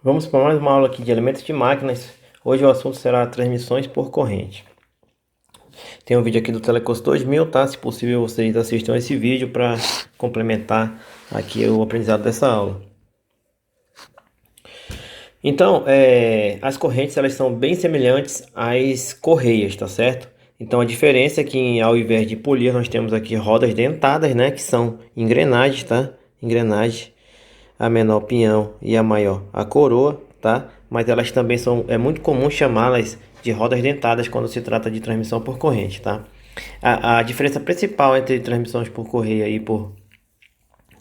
Vamos para mais uma aula aqui de elementos de máquinas. Hoje o assunto será transmissões por corrente. Tem um vídeo aqui do Telecurso 2000, tá? Se possível vocês assistam esse vídeo para complementar aqui o aprendizado dessa aula. Então, as correntes elas são bem semelhantes às correias, tá certo? Então a diferença é que ao invés de polir nós temos aqui rodas dentadas, né? Que são engrenagens, tá? Engrenagem. A menor pinhão e a maior a coroa, tá? Mas elas também é muito comum chamá-las de rodas dentadas quando se trata de transmissão por corrente, tá? A diferença principal entre transmissões por correia e por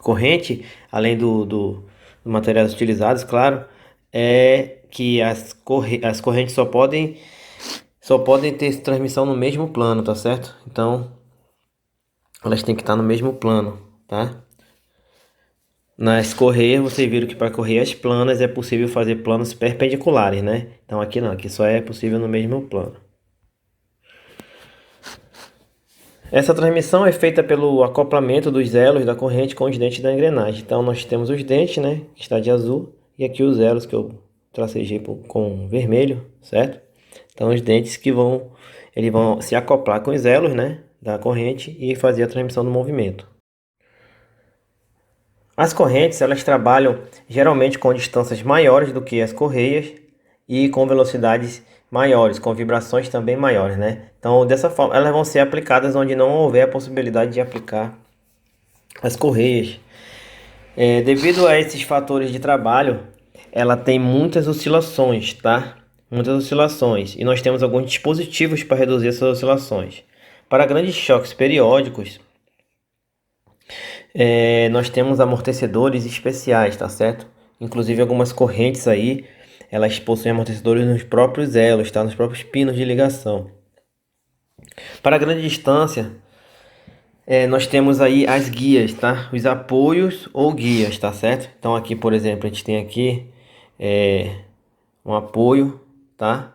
corrente, além do materiais utilizados, claro, é que as correntes só podem ter transmissão no mesmo plano, tá certo? Então, elas têm que estar no mesmo plano, tá? Nas correias, vocês viram que para correias planas é possível fazer planos perpendiculares, né? Então aqui não, aqui só é possível no mesmo plano. Essa transmissão é feita pelo acoplamento dos elos da corrente com os dentes da engrenagem. Então nós temos os dentes, né? Que está de azul, e aqui os elos que eu tracejei com vermelho, certo? Então os dentes eles vão se acoplar com os elos, né? Da corrente e fazer a transmissão do movimento. As correntes elas trabalham geralmente com distâncias maiores do que as correias e com velocidades maiores, com vibrações também maiores, né? Então, dessa forma, elas vão ser aplicadas onde não houver a possibilidade de aplicar as correias. Devido a esses fatores de trabalho, ela tem muitas oscilações, tá? Muitas oscilações. E nós temos alguns dispositivos para reduzir essas oscilações. Para grandes choques periódicos, nós temos amortecedores especiais, tá certo? Inclusive algumas correntes aí, elas possuem amortecedores nos próprios elos, tá? Nos próprios pinos de ligação. Para grande distância, nós temos aí as guias, tá? Os apoios ou guias, tá certo? Então aqui, por exemplo, a gente tem aqui um apoio, tá?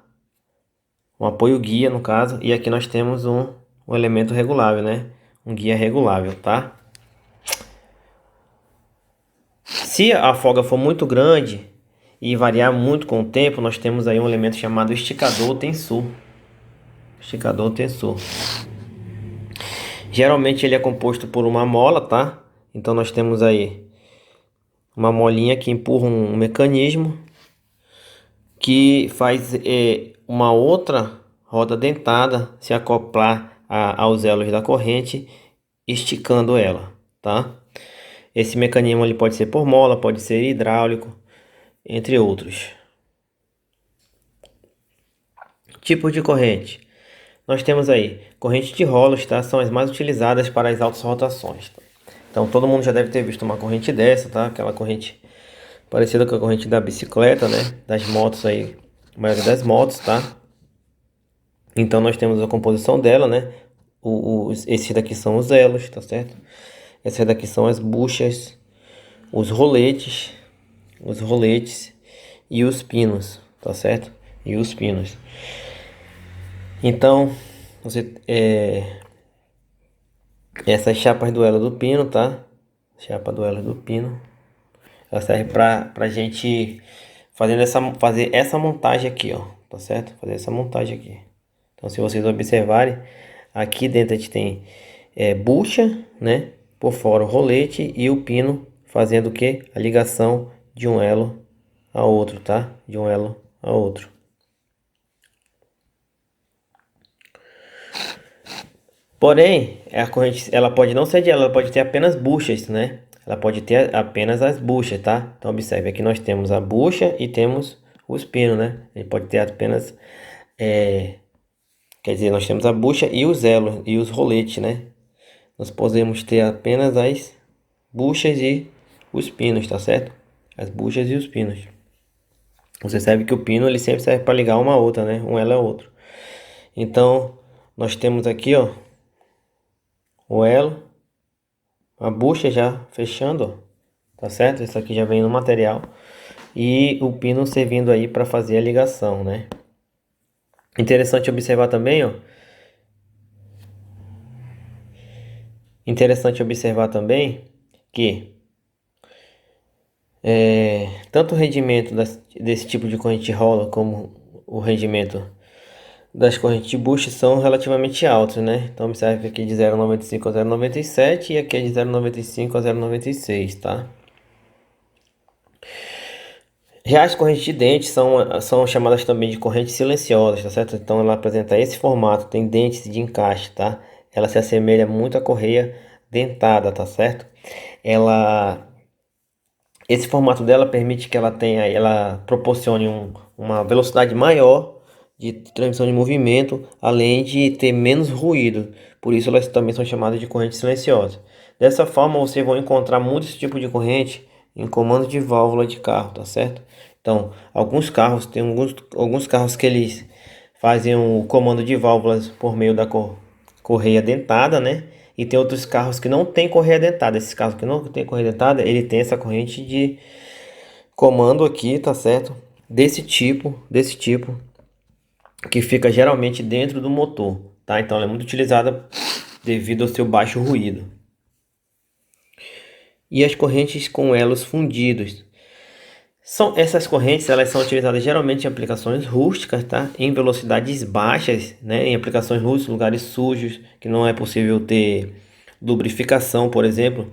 Um apoio guia, no caso, e aqui nós temos um elemento regulável, né? Um guia regulável, tá? Se a folga for muito grande e variar muito com o tempo, nós temos aí um elemento chamado esticador tensor. Esticador tensor. Geralmente ele é composto por uma mola, tá? Então nós temos aí uma molinha que empurra um mecanismo que faz uma outra roda dentada se acoplar aos elos da corrente, esticando ela, tá? Esse mecanismo ele pode ser por mola, pode ser hidráulico, entre outros. Tipos de corrente. Nós temos aí corrente de rolos, tá? São as mais utilizadas para as altas rotações. Tá? Então todo mundo já deve ter visto uma corrente dessa, tá? Aquela corrente parecida com a corrente da bicicleta, né? Das motos aí, a maioria das motos, tá? Então nós temos a composição dela, né? Esses daqui são os elos, tá certo? Essas daqui são as buchas, os roletes, e os pinos, tá certo? E os pinos. Então, essas chapas do elo do pino, tá? Chapa do elo do pino. Ela serve pra gente fazer essa montagem aqui, ó. Tá certo? Fazer essa montagem aqui. Então, se vocês observarem, aqui dentro a gente tem bucha, né? Por fora o rolete e o pino fazendo o que? A ligação de um elo a outro, tá? De um elo a outro. Porém, a corrente ela pode não ser de ela pode ter apenas buchas, né? Ela pode ter apenas as buchas, tá? Então observe, aqui nós temos a bucha e temos os pinos, né? Ele pode ter apenas, quer dizer, nós temos a bucha e os elos e os roletes, né? Nós podemos ter apenas as buchas e os pinos, tá certo? As buchas e os pinos. Você sabe que o pino ele sempre serve para ligar uma a outra, né? Um elo a outro. Então, nós temos aqui, ó, o elo, a bucha já fechando, ó, tá certo? Isso aqui já vem no material. E o pino servindo aí para fazer a ligação, né? Interessante observar também, ó. Interessante observar também que Tanto o rendimento desse tipo de corrente rola como o rendimento das correntes de boost são relativamente altos, né? Então observe que aqui de 0,95 a 0,97 e aqui é de 0,95 a 0,96, tá? Já as correntes de dentes são chamadas também de correntes silenciosas, tá certo? Então ela apresenta esse formato, tem dentes de encaixe, tá? Ela se assemelha muito à correia dentada, tá certo? Ela Esse formato dela permite que ela proporcione uma velocidade maior de transmissão de movimento, além de ter menos ruído. Por isso elas também são chamadas de corrente silenciosa. Dessa forma você vai encontrar muitos tipos de corrente em comando de válvula de carro, tá certo? Então, alguns carros que eles fazem o comando de válvulas por meio da correia dentada, né? E tem outros carros que não tem correia dentada. Esses carros que não tem correia dentada, ele tem essa corrente de comando aqui, tá certo? Desse tipo, que fica geralmente dentro do motor, tá? Então ela é muito utilizada devido ao seu baixo ruído. E as correntes com elos fundidos. Essas correntes, elas são utilizadas geralmente em aplicações rústicas, tá? Em velocidades baixas, né? Em aplicações rústicas, lugares sujos, que não é possível ter lubrificação, por exemplo.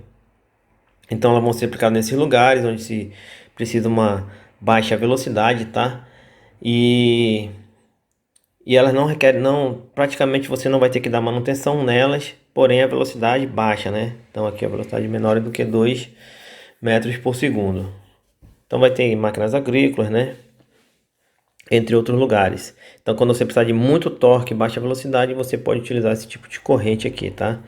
Então elas vão ser aplicadas nesses lugares onde se precisa uma baixa velocidade, tá? E, e elas não requerem, praticamente você não vai ter que dar manutenção nelas, porém a velocidade baixa, né? Então aqui a velocidade menor do que 2 metros por segundo. Então vai ter máquinas agrícolas, né? Entre outros lugares. Então quando você precisar de muito torque e baixa velocidade, você pode utilizar esse tipo de corrente aqui, tá?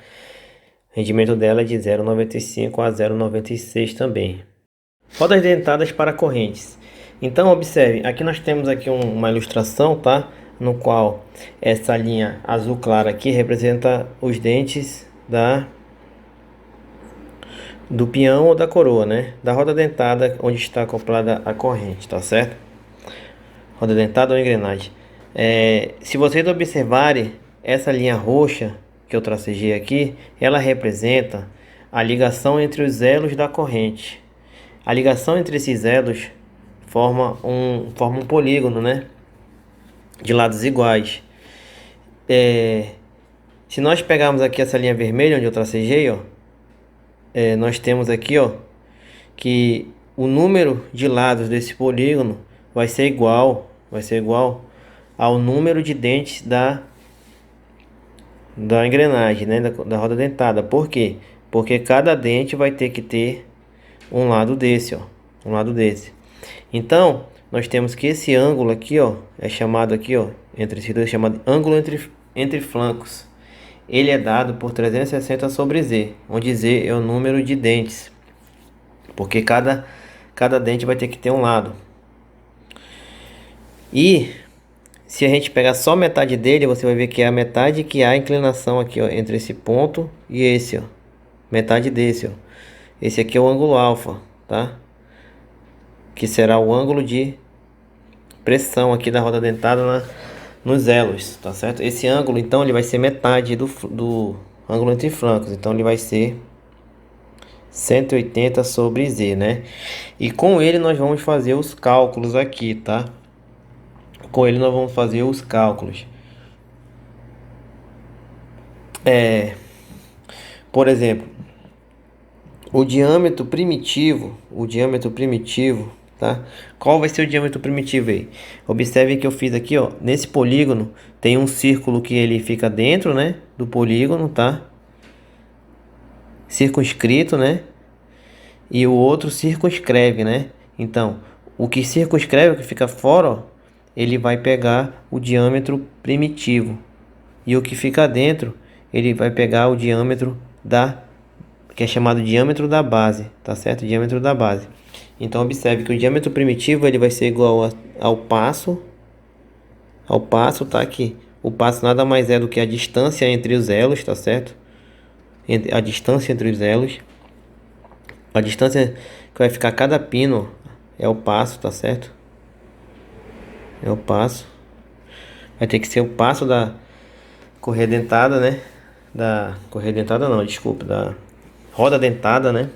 O rendimento dela é de 0,95 a 0,96 também. Rodas dentadas para correntes. Então observe, aqui nós temos aqui uma ilustração, tá? No qual essa linha azul clara aqui representa os dentes do peão ou da coroa, né? Da roda dentada onde está acoplada a corrente, tá certo? Roda dentada ou engrenagem. Se vocês observarem essa linha roxa que eu tracejei aqui, ela representa a ligação entre os elos da corrente. A ligação entre esses elos forma um polígono, né? De lados iguais. Se nós pegarmos aqui essa linha vermelha onde eu tracejei, ó, nós temos aqui, ó, que o número de lados desse polígono vai ser igual ao número de dentes da engrenagem, né? Da roda dentada. Por quê? Porque cada dente vai ter que ter um lado desse, ó, um lado desse. Então, nós temos que esse ângulo aqui, ó, é chamado aqui, ó, entre esses dois, é chamado ângulo entre flancos. Ele é dado por 360 sobre Z, onde Z é o número de dentes, porque cada dente vai ter que ter um lado. E se a gente pegar só metade dele, você vai ver que é a metade que há inclinação aqui, ó, entre esse ponto e esse, ó, metade desse, ó. Esse aqui é o ângulo alfa, tá? Que será o ângulo de pressão aqui da roda dentada nos elos, tá certo? Esse ângulo, então, ele vai ser metade do ângulo entre flancos. Então, ele vai ser 180 sobre Z, né? E com ele nós vamos fazer os cálculos aqui, tá? Com ele nós vamos fazer os cálculos. Por exemplo, o diâmetro primitivo, tá? Qual vai ser o diâmetro primitivo aí? Observe que eu fiz aqui, ó, nesse polígono tem um círculo que ele fica dentro, né, do polígono, tá? Circunscrito, né? E o outro circunscreve, né? Então, o que circunscreve, o que fica fora, ó, ele vai pegar o diâmetro primitivo. E o que fica dentro, ele vai pegar o diâmetro que é chamado diâmetro da base, tá certo? Diâmetro da base. Então observe que o diâmetro primitivo ele vai ser igual ao passo, tá aqui. O passo nada mais é do que a distância entre os elos, tá certo? A distância entre os elos. A distância que vai ficar cada pino é o passo, tá certo? É o passo. Vai ter que ser o passo da correia dentada, né? Da correia dentada não, desculpa, da roda dentada, né?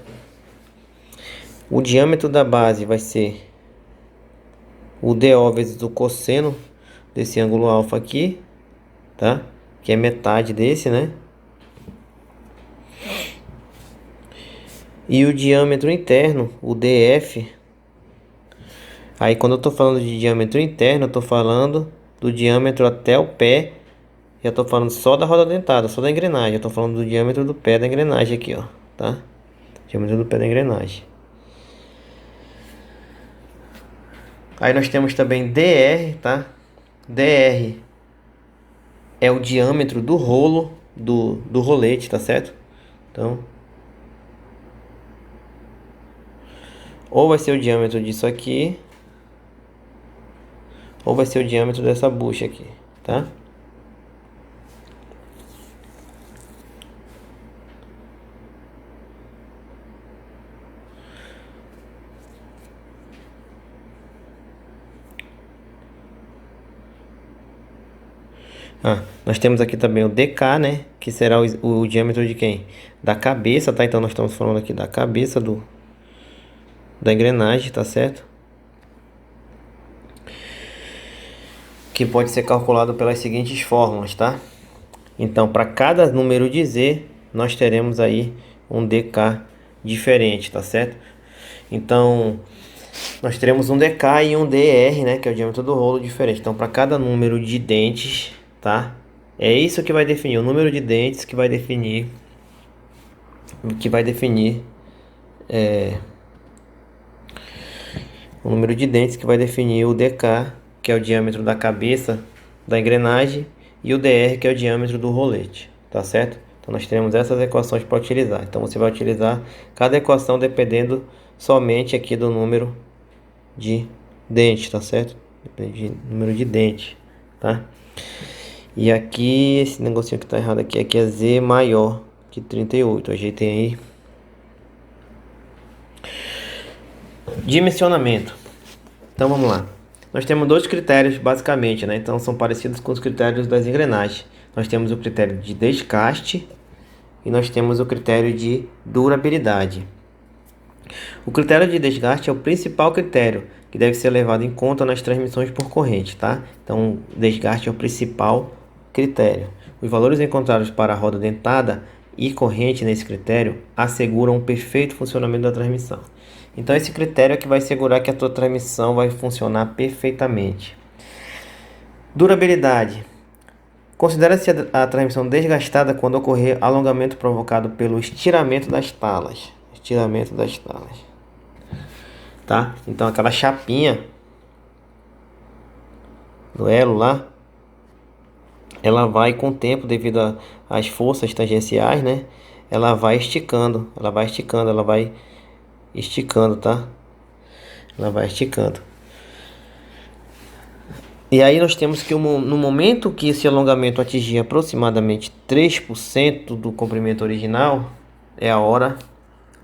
O diâmetro da base vai ser o DO vezes o cosseno desse ângulo alfa aqui, tá? Que é metade desse, né? E o diâmetro interno, o DF. Aí quando eu tô falando de diâmetro interno, eu tô falando do diâmetro até o pé. Já tô falando só da roda dentada, só da engrenagem. Eu tô falando do diâmetro do pé da engrenagem aqui, ó, tá? Diâmetro do pé da engrenagem. Aí nós temos também DR, tá? DR é o diâmetro do rolo do rolete, tá certo? Então, ou vai ser o diâmetro disso aqui, ou vai ser o diâmetro dessa bucha aqui, tá? Nós temos aqui também o DK, né? Que será o diâmetro de quem? Da cabeça, tá? Então nós estamos falando aqui da cabeça da engrenagem, tá certo? Que pode ser calculado pelas seguintes fórmulas, tá? Então, para cada número de Z, nós teremos aí um DK diferente, tá certo? Então, nós teremos um DK e um DR, né? Que é o diâmetro do rolo diferente. Então, para cada número de dentes, tá? É isso que vai definir, o número de dentes que vai definir o número de dentes que vai definir o DK, que é o diâmetro da cabeça da engrenagem, e o DR, que é o diâmetro do rolete, tá certo? Então nós teremos essas equações para utilizar. Então você vai utilizar cada equação dependendo somente aqui do número de dentes, tá certo? Depende do número de dentes, tá? E aqui, esse negocinho que tá errado aqui é Z maior que 38. Ajeitem aí. Dimensionamento. Então vamos lá. Nós temos dois critérios basicamente, né? Então são parecidos com os critérios das engrenagens. Nós temos o critério de desgaste e nós temos o critério de durabilidade. O critério de desgaste é o principal critério que deve ser levado em conta nas transmissões por corrente, tá? Então, o desgaste é o principal critério. Os valores encontrados para a roda dentada e corrente nesse critério asseguram o perfeito funcionamento da transmissão. Então, esse critério é que vai assegurar que a tua transmissão vai funcionar perfeitamente. Durabilidade. Considera-se a transmissão desgastada quando ocorrer alongamento provocado pelo estiramento das talas. Estiramento das talas. Tá? Então aquela chapinha do elo lá, ela vai com o tempo, devido às forças tangenciais, né? Ela vai esticando, ela vai esticando, tá? Ela vai esticando. E aí nós temos que no momento que esse alongamento atingir aproximadamente 3% do comprimento original, é a hora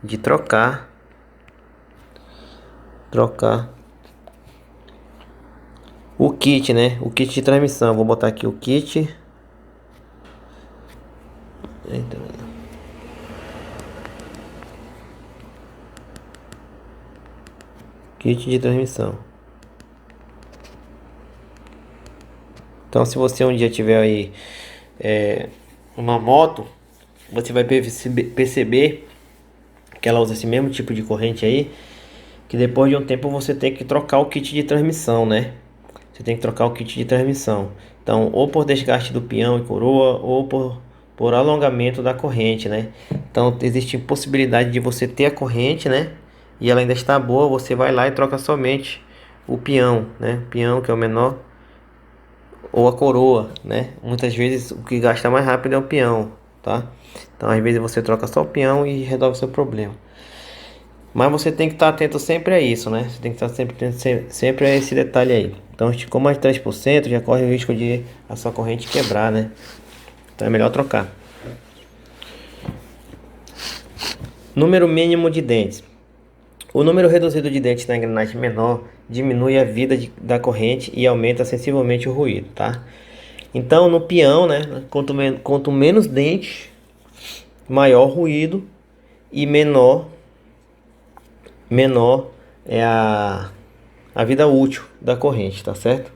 de trocar o kit, né? O kit de transmissão. Vou botar aqui o kit. Kit de transmissão. Então, se você um dia tiver aí uma moto, você vai perceber que ela usa esse mesmo tipo de corrente aí, que depois de um tempo você tem que trocar o kit de transmissão, né? Você tem que trocar o kit de transmissão. Então, ou por desgaste do peão e coroa, ou por alongamento da corrente, né? Então, existe possibilidade de você ter a corrente, né? E ela ainda está boa, você vai lá e troca somente o peão, né? O peão que é o menor, ou a coroa, né? Muitas vezes o que gasta mais rápido é o peão, tá? Então, às vezes você troca só o peão e resolve o seu problema. Mas você tem que estar atento sempre a isso, né? Você tem que estar sempre a esse detalhe aí. Então, esticou mais de 3%, já corre o risco de a sua corrente quebrar, né? Então é melhor trocar. Número mínimo de dentes. O número reduzido de dentes na engrenagem menor diminui a vida da corrente e aumenta sensivelmente o ruído, tá? Então, no peão, né? Quanto menos dentes, maior ruído e menor menor é a vida útil da corrente, tá certo?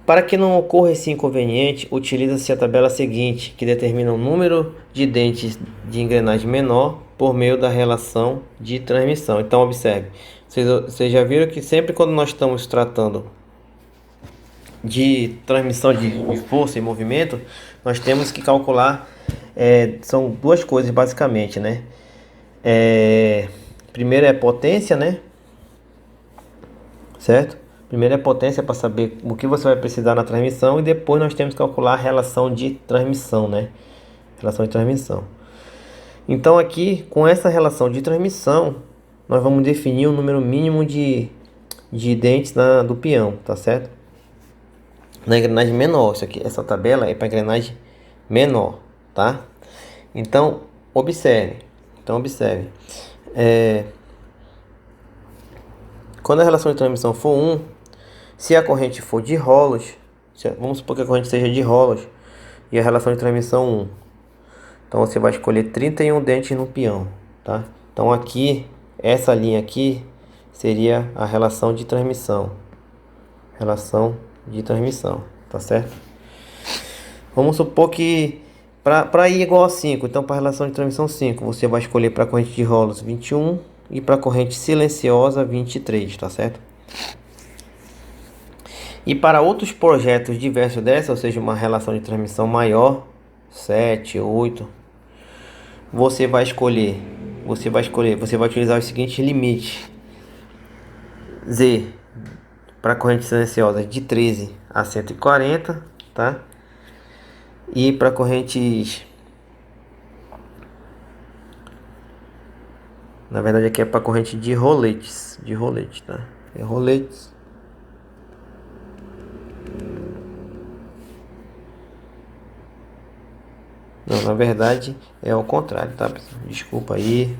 Para que não ocorra esse inconveniente, utiliza-se a tabela seguinte, que determina o número de dentes de engrenagem menor por meio da relação de transmissão. Então, observe, vocês já viram que sempre quando nós estamos tratando de transmissão de força e movimento, nós temos que calcular, são duas coisas basicamente, né? Primeiro é potência, né? Certo? Primeiro é potência para saber o que você vai precisar na transmissão, e depois nós temos que calcular a relação de transmissão, né? Relação de transmissão. Então aqui, com essa relação de transmissão, nós vamos definir o número mínimo de dentes do peão, tá certo? Na engrenagem menor, isso aqui, essa tabela é para engrenagem menor, tá? Então observe, quando a relação de transmissão for 1, se a corrente for de rolos, vamos supor que a corrente seja de rolos e a relação de transmissão 1, então você vai escolher 31 dentes no peão, tá? Então aqui, essa linha aqui seria a relação de transmissão, tá certo? Vamos supor que para ir igual a 5, então para a relação de transmissão 5, você vai escolher para a corrente de rolos 21 e para a corrente silenciosa 23, tá certo? E para outros projetos diversos dessa, ou seja, uma relação de transmissão maior, 7, 8, você vai utilizar o seguinte limite: Z para corrente silenciosa de 13 a 140, tá? E para correntes, na verdade aqui é para corrente de roletes, tá? É roletes. Não, na verdade é ao contrário, tá, pessoal? Desculpa aí.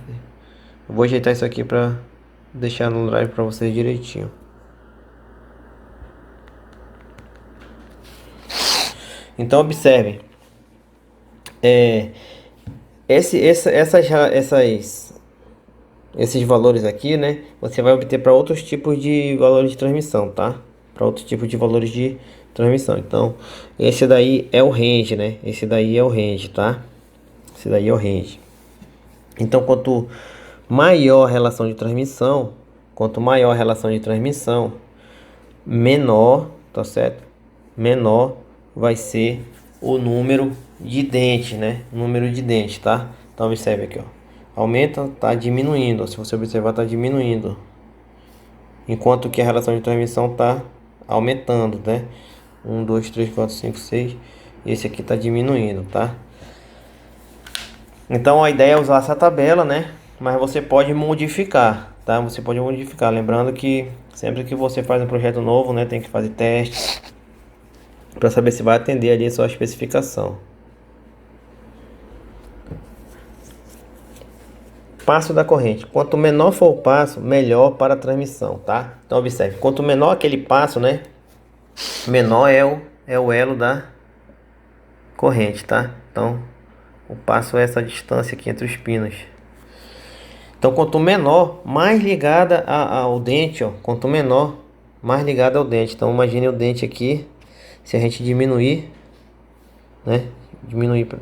Eu vou ajeitar isso aqui para deixar no drive para vocês direitinho. Então observem, esses valores aqui, né? Você vai obter para outros tipos de valores de transmissão, tá? Para outros tipos de valores de transmissão. Então, esse daí é o range, né? Esse daí é o range, tá? Esse daí é o range. Então, quanto maior a relação de transmissão, menor, tá certo? Menor vai ser o número de dentes, né? Número de dentes, tá? Então observe aqui, ó. Aumenta, tá diminuindo. Se você observar, tá diminuindo. Enquanto que a relação de transmissão tá aumentando, né? 1, 2, 3, 4, 5, 6. Esse aqui tá diminuindo, tá? Então a ideia é usar essa tabela, né? Mas você pode modificar, tá? Você pode modificar. Lembrando que sempre que você faz um projeto novo, né? Tem que fazer testes para saber se vai atender ali a sua especificação. Passo da corrente. Quanto menor for o passo, melhor para a transmissão, tá? Então observe, quanto menor aquele passo, né? Menor é o elo da corrente, tá? Então o passo é essa distância aqui entre os pinos. Então quanto menor, mais ligada ao dente, ó. Quanto menor, mais ligada ao dente. Então imagine o dente aqui. Se a gente diminuir, né? Diminuir para...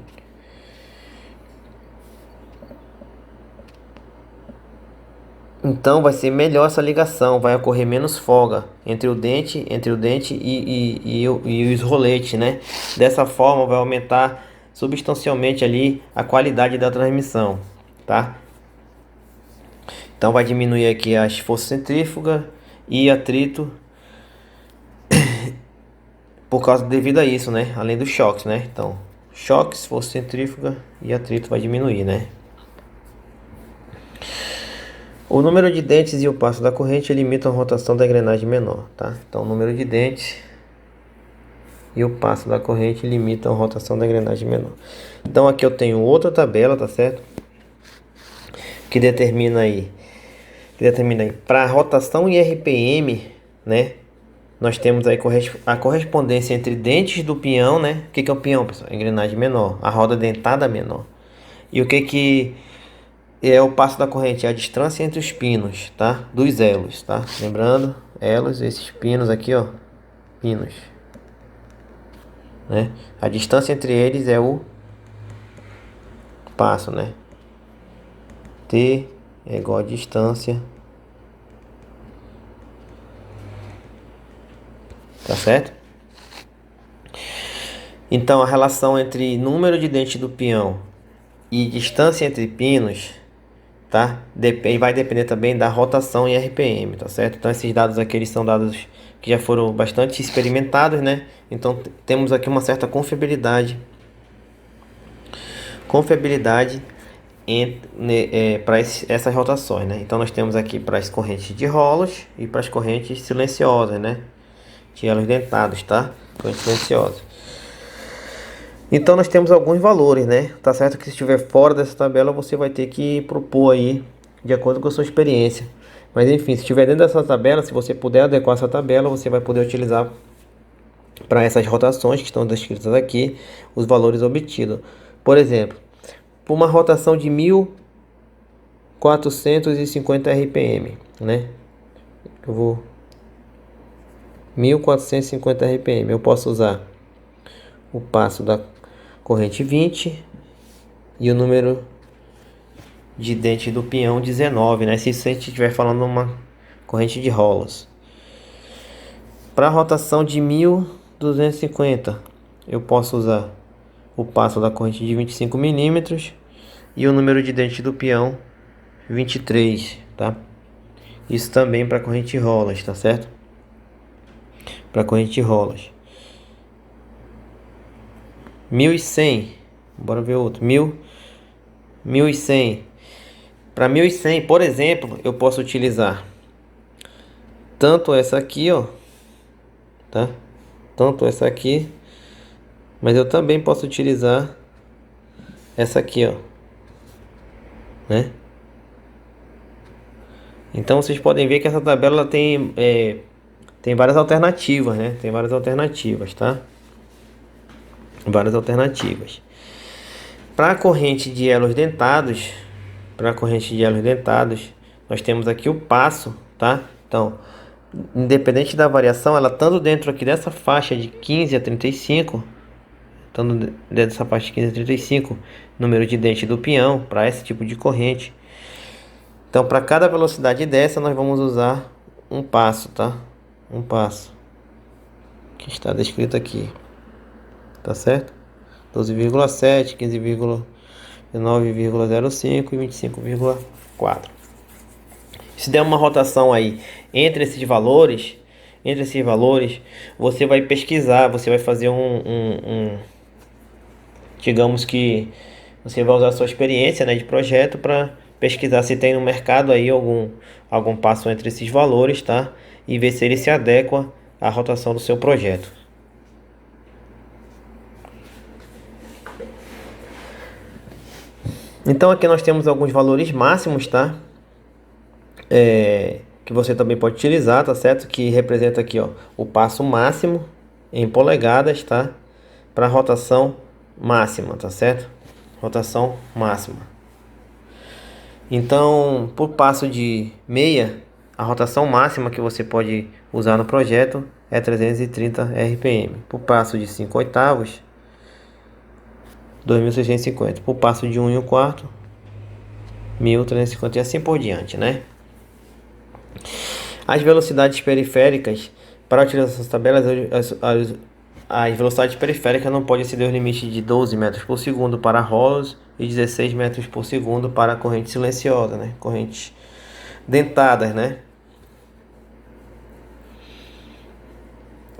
Então vai ser melhor essa ligação, vai ocorrer menos folga entre o dente e os roletes, né? Dessa forma vai aumentar substancialmente ali a qualidade da transmissão, tá? Então vai diminuir aqui as forças centrífugas e atrito por causa devido a isso, né? Além dos choques, né? Então, choques, força centrífuga e atrito vai diminuir, né? O número de dentes e o passo da corrente limitam a rotação da engrenagem menor, tá? Então, o número de dentes e o passo da corrente limitam a rotação da engrenagem menor. Então, aqui eu tenho outra tabela, tá certo? Que determina aí para rotação em RPM, né? Nós temos aí a correspondência entre dentes do peão, né? O que é o peão, pessoal? A engrenagem menor, a roda dentada menor. E o que é o passo da corrente, é a distância entre os pinos, tá? Dos elos, tá? Lembrando, elos, esses pinos aqui, ó, pinos, né? A distância entre eles é o passo, né? T é igual a distância, tá certo? Então, a relação entre número de dentes do peão e distância entre pinos, tá? Vai depender também da rotação em RPM, tá certo? Então, esses dados aqui, eles são dados que já foram bastante experimentados, né? Então, temos aqui uma certa confiabilidade para essas rotações, né? Então, nós temos aqui para as correntes de rolos e para as correntes silenciosas, né? De elos dentados, tá? Correntes silenciosas. Então nós temos alguns valores, né? Tá certo que se estiver fora dessa tabela, você vai ter que propor aí de acordo com a sua experiência. Mas enfim, se estiver dentro dessa tabela, se você puder adequar essa tabela, você vai poder utilizar para essas rotações que estão descritas aqui, os valores obtidos. Por exemplo, por uma rotação de 1450 RPM, né? Eu vou 1450 RPM, eu posso usar o passo da corrente 20 e o número de dente do peão 19, né? Se você estiver falando uma corrente de rolos. Para rotação de 1250, eu posso usar o passo da corrente de 25 milímetros e o número de dente do peão 23, tá? Isso também para corrente de rolas, tá certo? Para corrente de rolas. 1100, bora ver outro. 1100. Para 1100, por exemplo, eu posso utilizar tanto essa aqui, ó, tá? Tanto essa aqui, mas eu também posso utilizar essa aqui, ó, né? Então vocês podem ver que essa tabela tem várias alternativas, né? Tem várias alternativas, tá? Várias alternativas. Para a corrente de elos dentados, nós temos aqui o passo, tá? Então, independente da variação, ela estando dentro aqui dessa faixa de 15 a 35, estando dentro dessa faixa de 15 a 35, número de dente do peão para esse tipo de corrente. Então, para cada velocidade dessa, nós vamos usar um passo, tá? Um passo que está descrito aqui, tá certo? 12,7, 15,9,05 e 25,4. Se der uma rotação aí entre esses valores, você vai pesquisar, você vai fazer digamos que você vai usar a sua experiência, né, de projeto para pesquisar se tem no mercado aí algum passo entre esses valores, tá? E ver se ele se adequa à rotação do seu projeto. Então aqui nós temos alguns valores máximos, tá? Que você também pode utilizar, tá certo? Que representa aqui, ó, o passo máximo em polegadas, tá? Para rotação máxima, tá certo? Rotação máxima. Então, por passo de meia, a rotação máxima que você pode usar no projeto é 330 RPM. Por passo de 5 oitavos, 2.650. Por passo de 1 e 1 quarto, 1.350 e assim por diante, né? As velocidades periféricas, para utilizar essas tabelas, as velocidades periféricas não podem exceder o limite de 12 metros por segundo para rolos e 16 metros por segundo para corrente silenciosa, né? Correntes dentadas, né?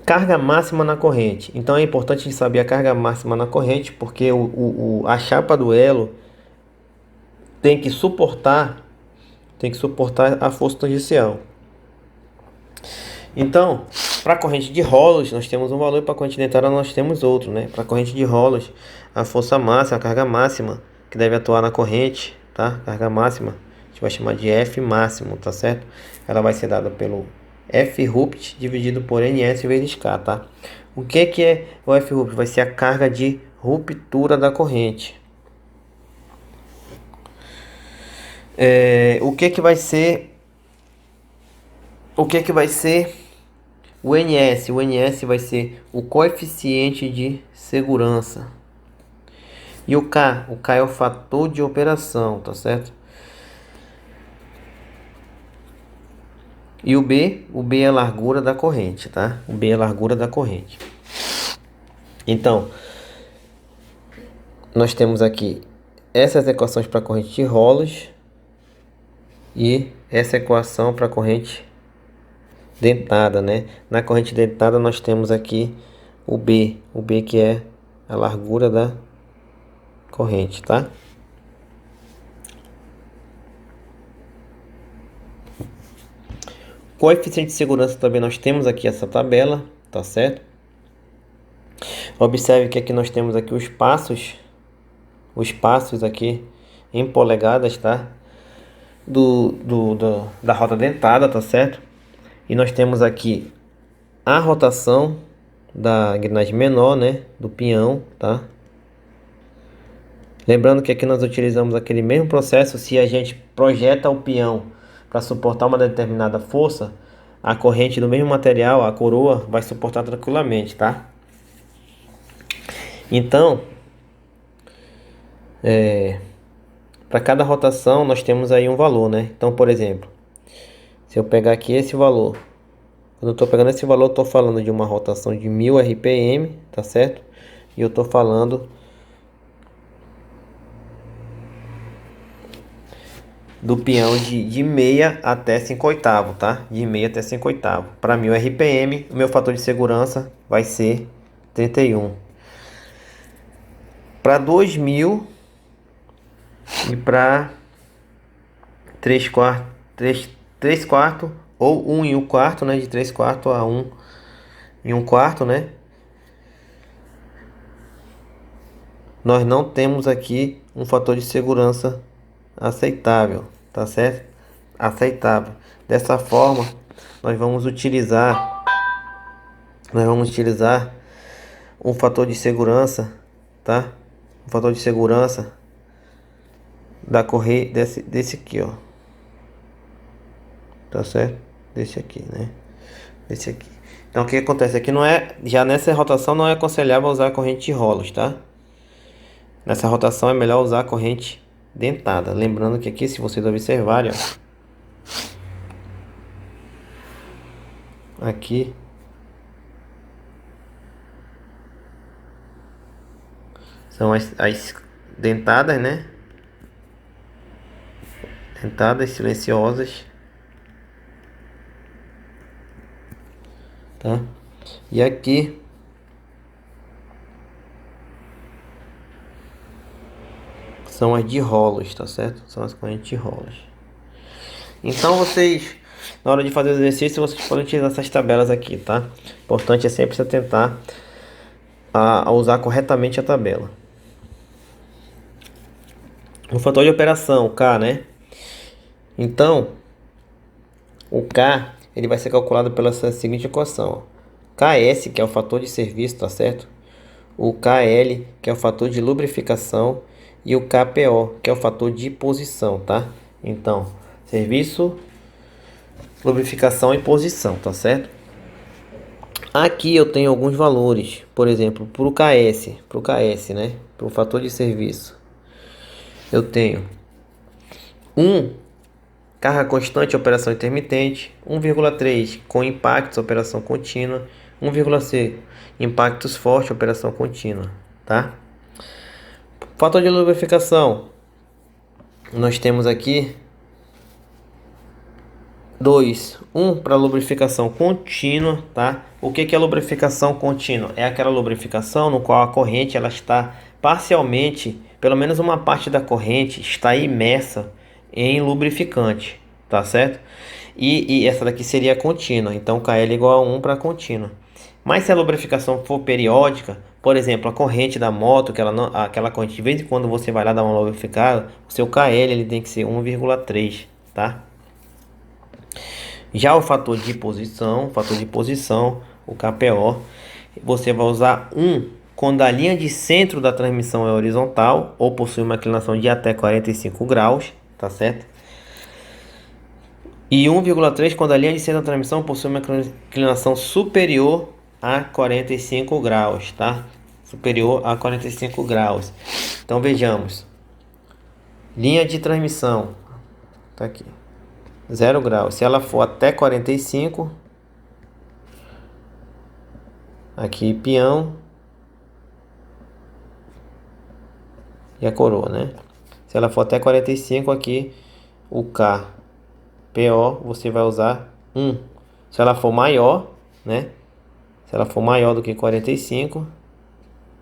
Carga máxima na corrente. Então é importante saber a carga máxima na corrente, porque a chapa do elo tem que suportar a força tangencial. Então, para a corrente de rolos, nós temos um valor, para a corrente dentada nós temos outro, né? Para a corrente de rolos, a força máxima, a carga máxima que deve atuar na corrente, tá? Carga máxima, a gente vai chamar de F máximo, tá certo? Ela vai ser dada pelo F rupt dividido por NS vezes K, tá? O que é o F rupt? Vai ser a carga de ruptura da corrente. O que que vai ser o NS? O NS vai ser o coeficiente de segurança. E o K? O K é o fator de operação, tá certo? E o B? O B é a largura da corrente, tá? O B é a largura da corrente. Então, nós temos aqui essas equações para a corrente de rolos e essa equação para a corrente dentada, né? Na corrente dentada nós temos aqui o B que é a largura da corrente, tá? Coeficiente de segurança também nós temos aqui essa tabela, tá certo? Observe que aqui nós temos aqui os passos aqui em polegadas, tá? Da roda dentada, tá certo? E nós temos aqui a rotação da engrenagem menor, né? Do pinhão, tá? Lembrando que aqui nós utilizamos aquele mesmo processo. Se a gente projeta o peão para suportar uma determinada força, a corrente do mesmo material, a coroa, vai suportar tranquilamente, tá? Então, para cada rotação nós temos aí um valor, né? Então, por exemplo, se eu pegar aqui esse valor, quando eu estou pegando esse valor, eu estou falando de uma rotação de 1000 RPM, tá certo? E eu estou falando do peão de meia até 5/8, tá? De meia até 5/8. Para 1000 RPM, o meu fator de segurança vai ser 31. Para 2000 e para 3/4 ou 1 1/4, né? De 3/4 a 1 1/4, né? Nós não temos aqui um fator de segurança aceitável, tá certo? Aceitável. Dessa forma, nós vamos utilizar um fator de segurança, tá? Um fator de segurança da correia desse aqui, ó. Tá certo? Desse aqui, né? Desse aqui. Então o que acontece aqui não é, já nessa rotação não é aconselhável usar a corrente de rolos, tá? Nessa rotação é melhor usar a corrente dentada. Lembrando que aqui, se vocês observarem, ó, aqui são as dentadas, né? Dentadas silenciosas, tá? E aqui são as de rolos, tá certo? São as correntes de rolos. Então vocês, na hora de fazer o exercício, vocês podem utilizar essas tabelas aqui, tá? O importante é sempre se atentar a usar corretamente a tabela. O fator de operação, o K, né? Então, o K, ele vai ser calculado pela seguinte equação, ó. KS, que é o fator de serviço, tá certo? O KL, que é o fator de lubrificação, e o KPO, que é o fator de posição, tá? Então, serviço, lubrificação e posição, tá certo? Aqui eu tenho alguns valores, por exemplo, para o KS, né? Para o fator de serviço, eu tenho 1 carga constante, operação intermitente, 1,3 com impactos, operação contínua, 1,6 impactos fortes, operação contínua, tá? Fator de lubrificação, nós temos aqui 2, 1 para lubrificação contínua, tá? O que é lubrificação contínua? É aquela lubrificação no qual a corrente ela está parcialmente, pelo menos uma parte da corrente está imersa em lubrificante, tá certo? E essa daqui seria contínua, então KL igual a 1 para contínua. Mas se a lubrificação for periódica, por exemplo, a corrente da moto, aquela corrente de vez em quando você vai lá dar uma lubrificada, o seu KL ele tem que ser 1,3, tá? Já o fator de posição, o KPO, você vai usar 1 quando a linha de centro da transmissão é horizontal ou possui uma inclinação de até 45 graus, tá certo? E 1,3 quando a linha de centro da transmissão possui uma inclinação superior a 45 graus, tá? Superior a 45 graus. Então vejamos. Linha de transmissão, tá aqui, 0 graus. Se ela for até 45, aqui peão e a coroa, né? Se ela for até 45, aqui o K, PO, você vai usar 1. Se ela for maior, né? Se ela for maior do que 45,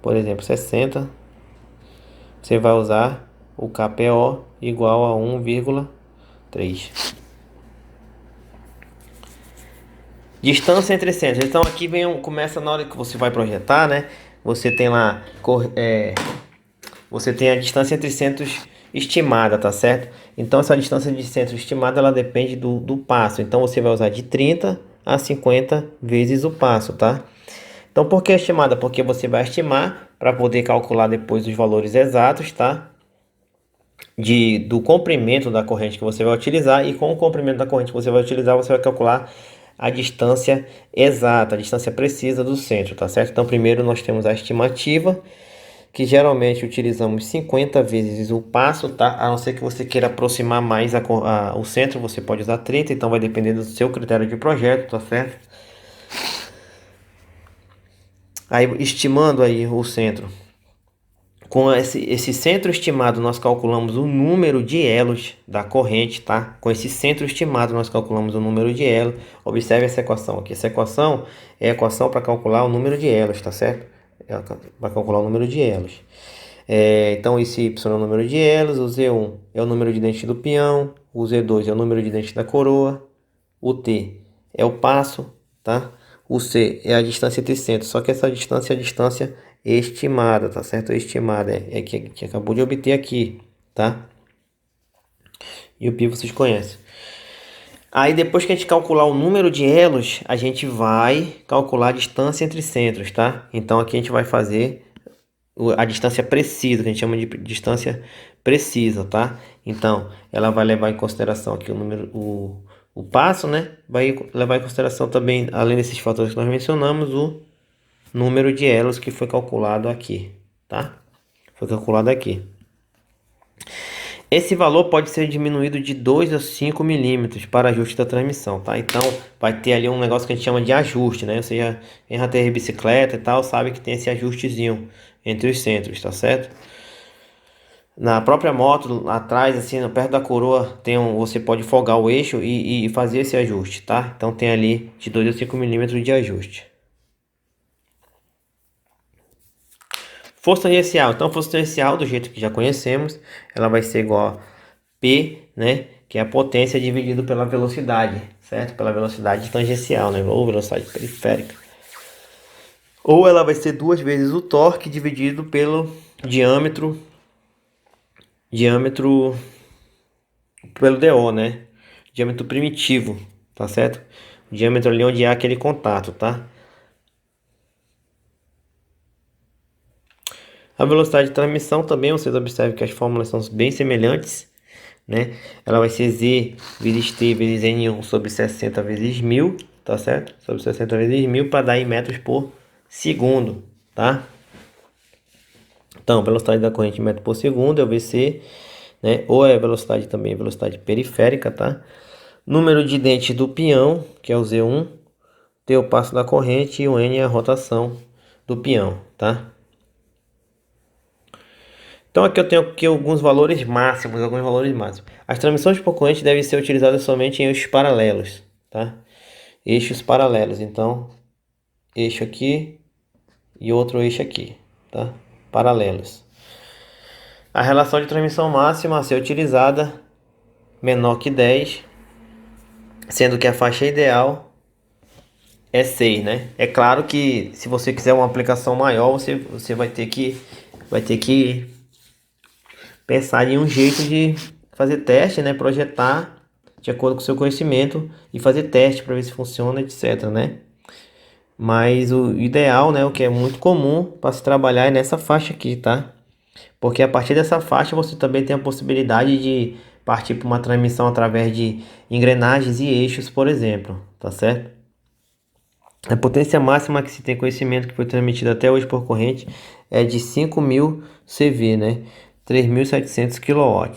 por exemplo, 60, você vai usar o KPO igual a 1,3. Distância entre centros. Então aqui começa na hora que você vai projetar, né? Você tem lá, você tem a distância entre centros estimada, tá certo? Então essa distância de centro estimada, ela depende do passo. Então você vai usar de 30 a 50 vezes o passo, tá? Então por que estimada? Porque você vai estimar para poder calcular depois os valores exatos, tá? Do comprimento da corrente que você vai utilizar, e com o comprimento da corrente que você vai utilizar, você vai calcular a distância exata, a distância precisa do centro, tá certo? Então primeiro nós temos a estimativa, que geralmente utilizamos 50 vezes o passo, tá? A não ser que você queira aproximar mais o centro, você pode usar 30, então vai depender do seu critério de projeto, tá certo? Aí estimando aí o centro, com esse centro estimado, nós calculamos o número de elos da corrente, tá? Com esse centro estimado, nós calculamos o número de elos. Observe essa equação aqui. Essa equação é a equação para calcular o número de elos, tá certo? É para calcular o número de elos. Então, esse Y é o número de elos, o Z1 é o número de dentes do peão, o Z2 é o número de dentes da coroa, o T é o passo, tá? O C é a distância entre centros, só que essa distância é a distância estimada, tá certo? Estimada é que acabou de obter aqui, tá? E o π vocês conhecem. Aí depois que a gente calcular o número de elos, a gente vai calcular a distância entre centros, tá? Então aqui a gente vai fazer a distância precisa, que a gente chama de distância precisa, tá? Então ela vai levar em consideração aqui o passo, né? Vai levar em consideração também, além desses fatores que nós mencionamos, o número de elos que foi calculado aqui, tá? Foi calculado aqui. Esse valor pode ser diminuído de 2 a 5 milímetros para ajuste da transmissão, tá? Então vai ter ali um negócio que a gente chama de ajuste, né? Você já teve bicicleta e tal, sabe que tem esse ajustezinho entre os centros, tá certo? Na própria moto, lá atrás, assim, perto da coroa, você pode folgar o eixo e fazer esse ajuste, tá? Então tem ali de 2 a 5 milímetros de ajuste. Força inercial. Então, força inercial, do jeito que já conhecemos, ela vai ser igual a P, né? Que é a potência dividido pela velocidade, certo? Pela velocidade tangencial, né? Ou velocidade periférica. Ou ela vai ser 2 vezes o torque dividido pelo diâmetro pelo DO, né? Diâmetro primitivo, tá certo? O diâmetro ali onde há aquele contato, tá? A velocidade de transmissão também, vocês observam que as fórmulas são bem semelhantes, né? Ela vai ser Z vezes T vezes N1 sobre 60 vezes 1000, tá certo? Sobre 60 vezes 1000 para dar em metros por segundo, tá? Então, velocidade da corrente em metro por segundo é o VC, né? Ou é velocidade também, velocidade periférica, tá? Número de dentes do peão, que é o Z1, T é o passo da corrente e o N é a rotação do peão, tá? Então aqui eu tenho aqui alguns valores máximos, As transmissões por corrente devem ser utilizadas somente em eixos paralelos, tá? Eixos paralelos, então eixo aqui e outro eixo aqui, tá? Paralelos. A relação de transmissão máxima a ser utilizada menor que 10, sendo que a faixa ideal é 6, né? É claro que se você quiser uma aplicação maior, você vai ter que pensar em um jeito de fazer teste, né? Projetar de acordo com o seu conhecimento e fazer teste para ver se funciona, etc, né? Mas o ideal, né, o que é muito comum para se trabalhar é nessa faixa aqui, tá? Porque a partir dessa faixa você também tem a possibilidade de partir para uma transmissão através de engrenagens e eixos, por exemplo, tá certo? A potência máxima que se tem conhecimento que foi transmitida até hoje por corrente é de 5.000 CV, né? 3.700 kW.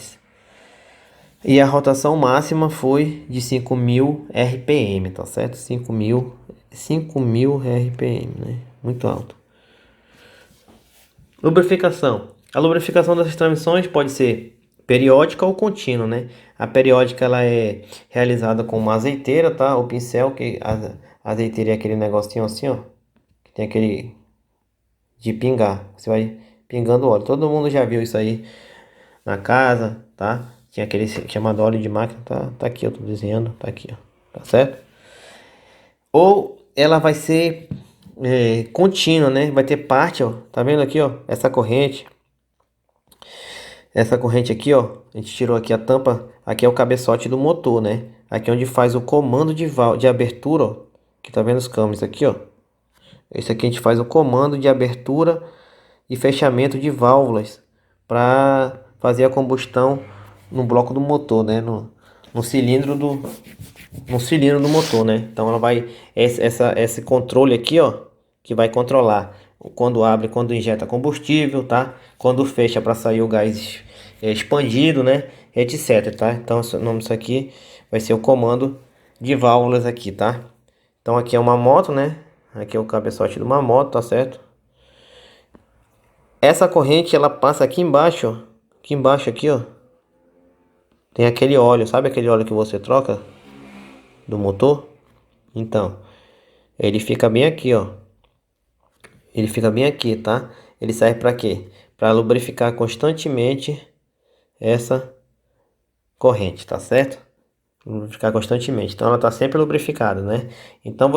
E a rotação máxima foi de 5.000 RPM, tá certo? 5.000 RPM, né? Muito alto. Lubrificação. A lubrificação dessas transmissões pode ser periódica ou contínua, né? A periódica ela é realizada com uma azeiteira, tá? O pincel, que a azeiteira é aquele negocinho assim, ó. Que tem aquele de pingar. Você vai pingando óleo. Todo mundo já viu isso aí na casa, tá? Tinha aquele chamado óleo de máquina, tá aqui, eu tô desenhando, tá aqui, ó. Tá certo? Ou ela vai ser contínua, né? Vai ter parte, ó. Tá vendo aqui, ó? Essa corrente. Essa corrente aqui, ó. A gente tirou aqui a tampa. Aqui é o cabeçote do motor, né? Aqui é onde faz o comando de abertura, ó. Que tá vendo os câmeras aqui, ó. Esse aqui a gente faz o comando de abertura e fechamento de válvulas para fazer a combustão no bloco do motor, né? No cilindro do motor, né? Então ela vai esse controle aqui, ó, que vai controlar quando abre, quando injeta combustível, tá? Quando fecha para sair o gás expandido, né? Etc, tá? Então o nome disso aqui vai ser o comando de válvulas aqui, tá? Então aqui é uma moto, né? Aqui é o cabeçote de uma moto, tá certo? Essa corrente ela passa aqui embaixo, ó. Aqui embaixo aqui, ó. Tem aquele óleo, sabe aquele óleo que você troca do motor? Então, ele fica bem aqui, ó. Ele fica bem aqui, tá? Ele serve para quê? Para lubrificar constantemente essa corrente, tá certo? Lubrificar constantemente. Então ela tá sempre lubrificada, né? Então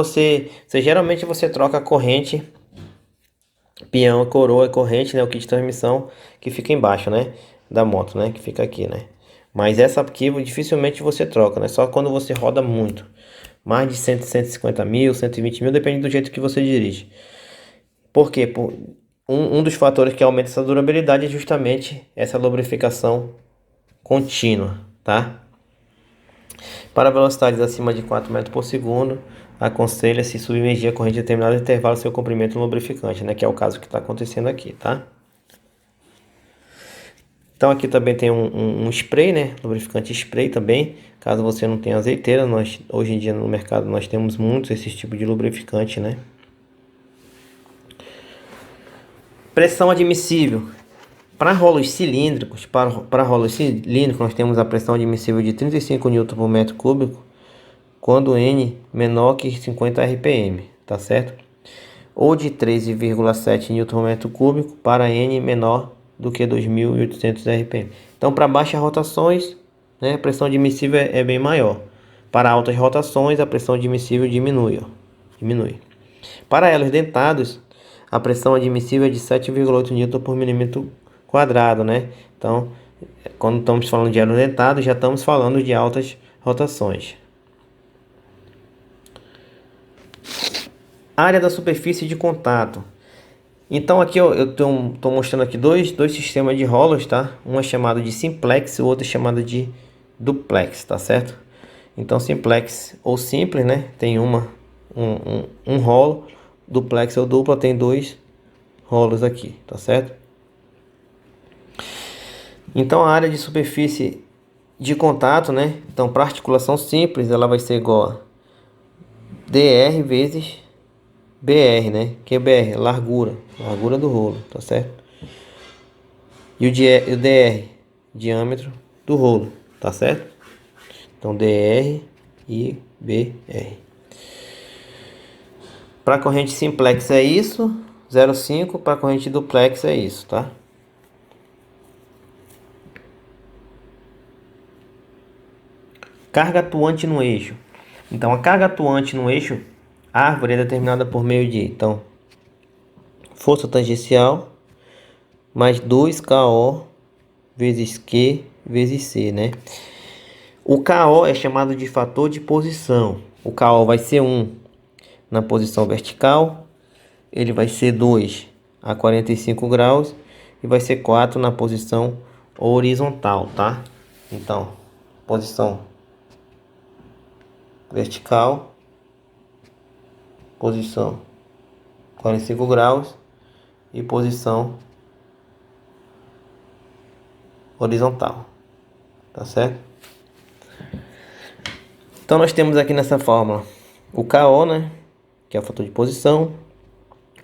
geralmente você troca a corrente, peão, coroa, corrente, né? O kit de transmissão que fica embaixo, né? Da moto, né? Que fica aqui, né? Mas essa aqui dificilmente você troca, né? Só quando você roda muito. Mais de 150 mil, 120 mil, depende do jeito que você dirige. Por quê? Um dos fatores que aumenta essa durabilidade é justamente essa lubrificação contínua, tá? Para velocidades acima de 4 metros por segundo, aconselha-se submergir a corrente em determinado intervalo seu comprimento lubrificante, né? Que é o caso que está acontecendo aqui, tá? Então aqui também tem um spray, né? Lubrificante spray também. Caso você não tenha azeiteira, hoje em dia no mercado nós temos muitos esse tipo de lubrificante, né? Pressão admissível. Para rolos cilíndricos, nós temos a pressão admissível de 35 Nm por metro cúbico, quando N menor que 50 RPM, tá certo? Ou de 13,7 Nm por metro cúbico para N menor do que 2.800 RPM. Então, para baixas rotações, né, a pressão admissível é bem maior. Para altas rotações, a pressão admissível diminui, ó, diminui. Para elos dentados, a pressão admissível é de 7,8 Nm por milímetro quadrado, né? Então, quando estamos falando de elos dentados, já estamos falando de altas rotações. Área da superfície de contato. Então aqui eu estou mostrando aqui dois sistemas de rolos, tá? Um é chamado de simplex, o outro é chamado de duplex, tá certo? Então simplex ou simples, né? Tem um rolo, duplex ou dupla tem dois rolos aqui, tá certo? Então a área de superfície de contato, né? Então para articulação simples ela vai ser igual a dr vezes BR, né? Que é BR, largura do rolo, tá certo? E o DR, diâmetro do rolo, tá certo? Então DR e BR. Para corrente simplex é isso, 0,5, para corrente duplex é isso, tá? Carga atuante no eixo. Então a carga atuante no eixo árvore é determinada por meio de, então, força tangencial mais 2KO vezes Q vezes C, né? O KO é chamado de fator de posição. O KO vai ser 1 na posição vertical, ele vai ser 2 a 45 graus e vai ser 4 na posição horizontal, tá? Então, posição vertical, posição 45 graus e posição horizontal, tá certo? Então nós temos aqui nessa fórmula o KO, né, que é o fator de posição,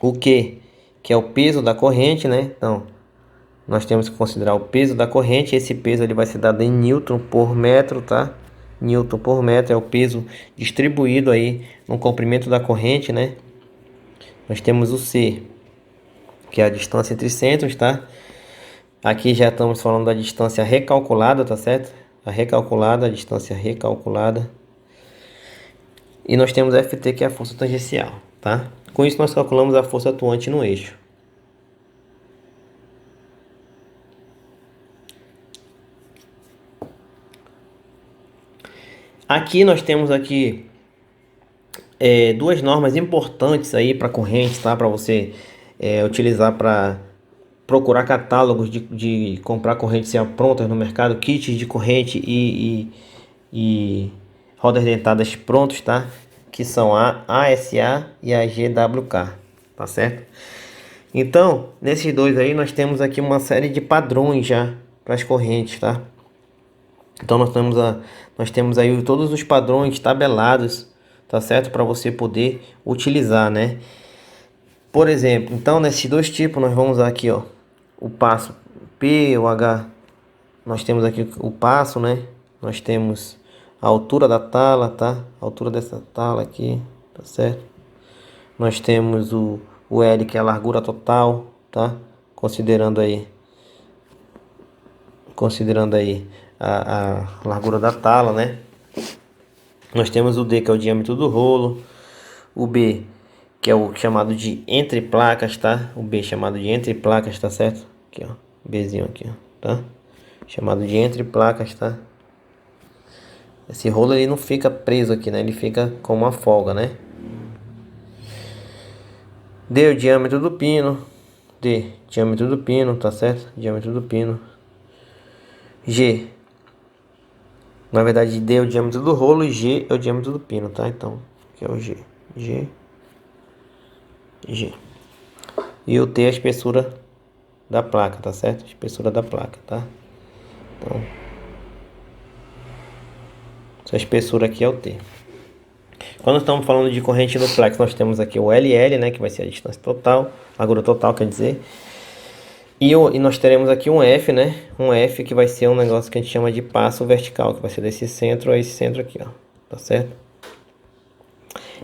o Q, que é o peso da corrente, né? Então nós temos que considerar o peso da corrente. Esse peso ele vai ser dado em Newton por metro, tá? Newton por metro é o peso distribuído aí no comprimento da corrente, né? Nós temos o C, que é a distância entre centros, tá? Aqui já estamos falando da distância recalculada, tá certo? A distância recalculada. E nós temos Ft, que é a força tangencial, tá? Com isso nós calculamos a força atuante no eixo. Aqui nós temos aqui duas normas importantes aí para correntes, tá? Para você utilizar para procurar catálogos de comprar correntes já prontas no mercado, kits de corrente e rodas dentadas prontos, tá? Que são a ASA e a GWK, tá certo? Então, nesses dois aí nós temos aqui uma série de padrões já para as correntes, tá? Então nós temos aí todos os padrões tabelados, tá certo? Para você poder utilizar, né? Por exemplo, então nesses dois tipos nós vamos usar aqui, ó, o passo P, o H. Nós temos aqui o passo, né? Nós temos a altura da tala, tá? A altura dessa tala aqui, tá certo? Nós temos o L, que é a largura total, tá? Considerando aí a largura da tala, né? Nós temos o D, que é o diâmetro do rolo, o B, que é o chamado de entre placas, tá? O B chamado de entre placas, tá certo? Aqui, ó, Bzinho aqui, ó, tá? Chamado de entre placas, tá? Esse rolo ele não fica preso aqui, né? Ele fica com uma folga, né? D, o diâmetro do pino. D, diâmetro do pino, tá certo? Diâmetro do pino. G, na verdade D é o diâmetro do rolo e G é o diâmetro do pino, tá? Então, aqui é o G. G. E o T é a espessura da placa, tá certo? Espessura da placa, tá? Então, essa espessura aqui é o T. Quando estamos falando de corrente no plex, nós temos aqui o LL, né? Que vai ser a distância total, largura total, quer dizer. E nós teremos aqui um F, né? Um F que vai ser um negócio que a gente chama de passo vertical, que vai ser desse centro a esse centro aqui, ó. Tá certo?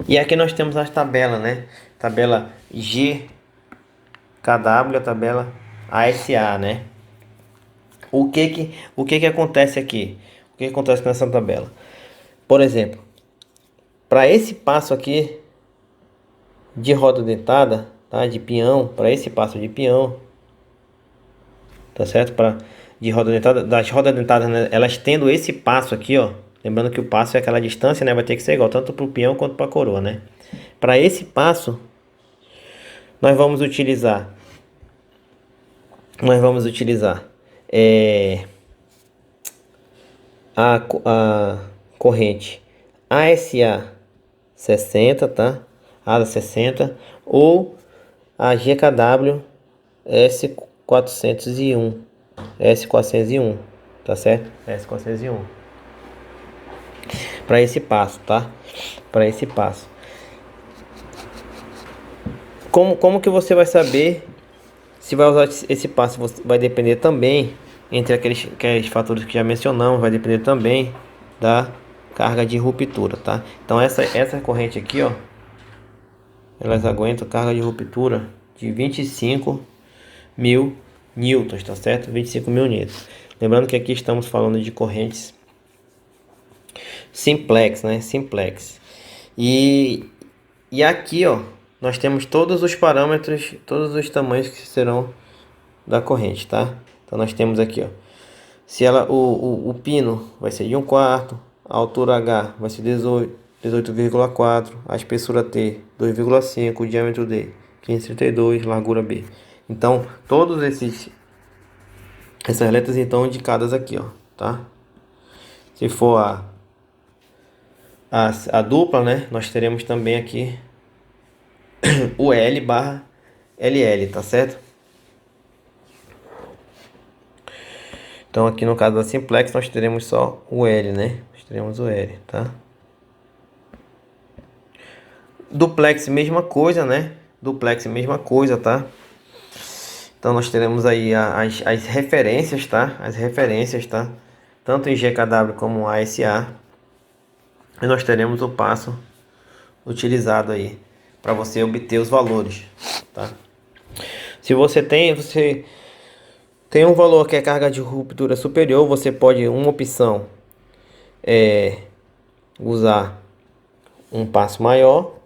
E aqui nós temos as tabelas, né? Tabela GKW, a tabela ASA, né? O que acontece aqui? O que acontece nessa tabela? Por exemplo, para esse passo aqui de roda dentada, tá? De peão, para esse passo de peão, tá certo? Para de roda dentada, das rodas dentadas, né? Elas tendo esse passo aqui, ó. Lembrando que o passo é aquela distância, né? Vai ter que ser igual tanto para o peão quanto para a coroa, né? Para esse passo, nós vamos utilizar a corrente ASA 60, tá? ASA 60 ou a GKW S401, tá certo? S401. Para esse passo, tá? Para esse passo. Como que você vai saber se vai usar esse passo? Vai depender também, entre aqueles fatores que já mencionamos, vai depender também da carga de ruptura, tá? Então essa corrente aqui, ó, elas aguentam carga de ruptura de 25.000 newtons, tá certo? 25.000 newtons. Lembrando que aqui estamos falando de correntes simplex, né? Simplex. E aqui, ó, nós temos todos os parâmetros, todos os tamanhos que serão da corrente, tá? Então nós temos aqui, ó, se ela o pino vai ser de 1/4, a altura H vai ser 18,4, a espessura T 2,5, o diâmetro D 532, largura B. Então essas letras então indicadas aqui, ó, tá? Se for a dupla, né? Nós teremos também aqui o L barra LL, tá certo? Então aqui no caso da simplex nós teremos só o L, né? Nós teremos o L, tá? Duplex mesma coisa, né? Duplex mesma coisa, tá? Então nós teremos aí as referências, tá? As referências, tá? Tanto em GKW como ASA. E nós teremos o passo utilizado aí para você obter os valores, tá? Se você tem um valor que é carga de ruptura superior, você pode, uma opção é usar um passo maior,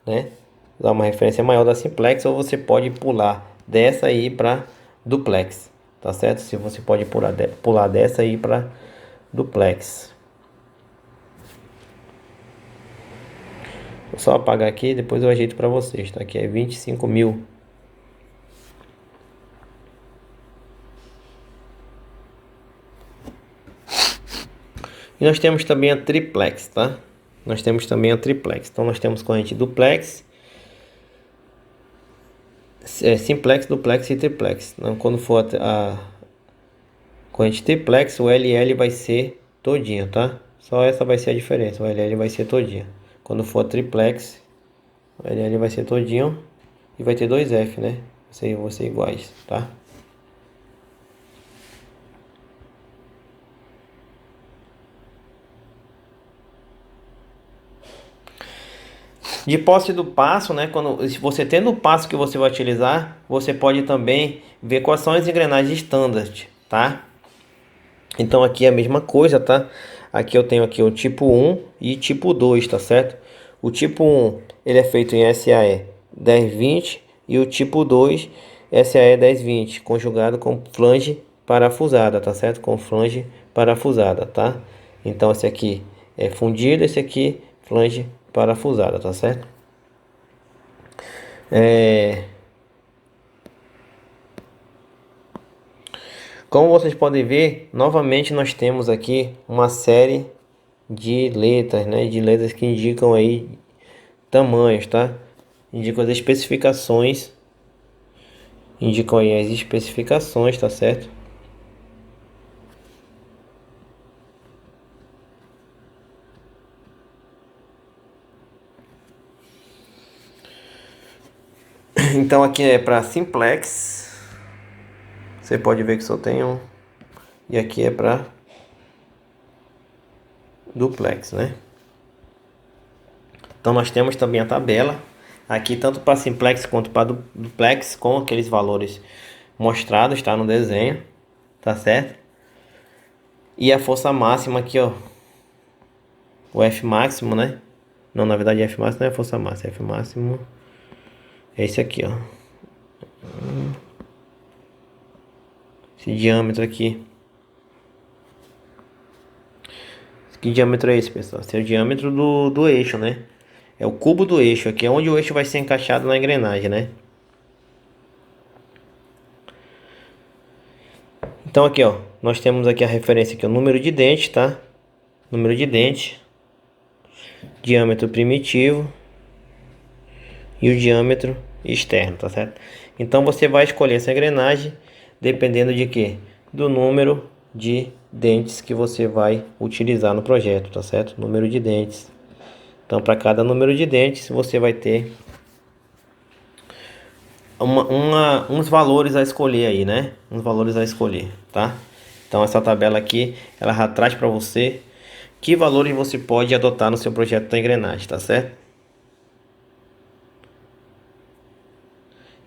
né? Usar uma referência maior da simplex, ou você pode pular dessa aí para duplex, tá certo? Se você pode pular dessa aí para duplex. Vou só apagar aqui, depois eu ajeito para vocês, tá? Aqui é 25.000. E nós temos também a triplex, tá? Nós temos também a triplex. Então nós temos corrente duplex, simplex, duplex e triplex. Então, quando for a corrente triplex, o LL vai ser todinho, tá? Só essa vai ser a diferença. O LL vai ser todinho. Quando for a triplex, o LL vai ser todinho e vai ter dois F, né? Vão ser iguais, tá? De posse do passo, né? Se você tendo o passo que você vai utilizar, você pode também ver quais são as engrenagens standard, tá? Então aqui é a mesma coisa, tá? Aqui eu tenho aqui o tipo 1 e tipo 2, tá certo? O tipo 1 ele é feito em SAE 1020 e o tipo 2 SAE 1020, conjugado com flange parafusada, tá certo? Com flange parafusada, tá? Então esse aqui é fundido, esse aqui flange parafusada, tá certo? Como vocês podem ver, novamente nós temos aqui uma série de letras, né? De letras que indicam aí tamanhos, tá? Indicam as especificações, indicam aí as especificações, tá certo? Então aqui é para simplex, você pode ver que só tem um, e aqui é para duplex, né? Então nós temos também a tabela aqui tanto para simplex quanto para duplex com aqueles valores mostrados, tá, no desenho, tá certo? E a força máxima aqui, ó, o F máximo, né? Não, na verdade F máximo não é força máxima, F máximo é esse aqui, ó. Esse diâmetro aqui. Que diâmetro é esse, pessoal? Esse é o diâmetro do eixo, né? É o cubo do eixo, aqui é onde o eixo vai ser encaixado na engrenagem, né? Então aqui, ó, nós temos aqui a referência aqui, o número de dente, tá? Número de dente, diâmetro primitivo e o diâmetro externo, tá certo? Então você vai escolher essa engrenagem dependendo de quê? Do número de dentes que você vai utilizar no projeto, tá certo? Número de dentes. Então, para cada número de dentes, você vai ter uns valores a escolher aí, né? Uns valores a escolher, tá? Então, essa tabela aqui, ela já traz para você que valores você pode adotar no seu projeto da engrenagem, tá certo?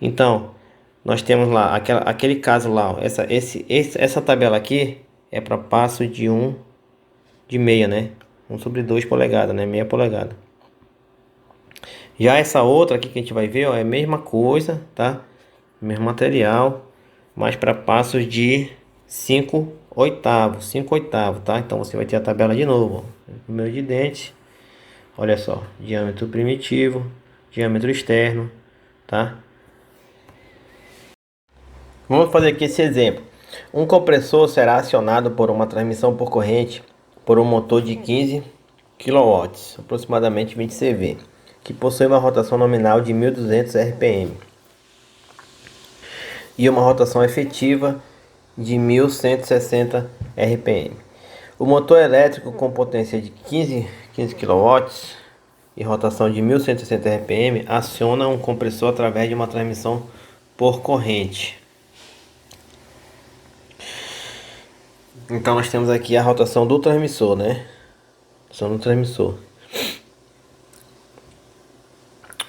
Então, nós temos lá aquele caso lá, ó, essa tabela aqui é para passo de 1 de meia, né? 1/2 polegadas, né? Meia polegada. Já essa outra aqui que a gente vai ver, ó, é a mesma coisa, tá? Mesmo material, mas para passos de 5 oitavos, 5 oitavos, tá? Então você vai ter a tabela de novo, ó. Número de dentes, olha só, diâmetro primitivo, diâmetro externo, tá? Vamos fazer aqui esse exemplo. Um compressor será acionado por uma transmissão por corrente por um motor de 15 kW, aproximadamente 20 CV, que possui uma rotação nominal de 1.200 RPM e uma rotação efetiva de 1.160 RPM. O motor elétrico com potência de 15 kW e rotação de 1.160 RPM aciona um compressor através de uma transmissão por corrente. Então nós temos aqui a rotação do transmissor, né? Rotação do transmissor.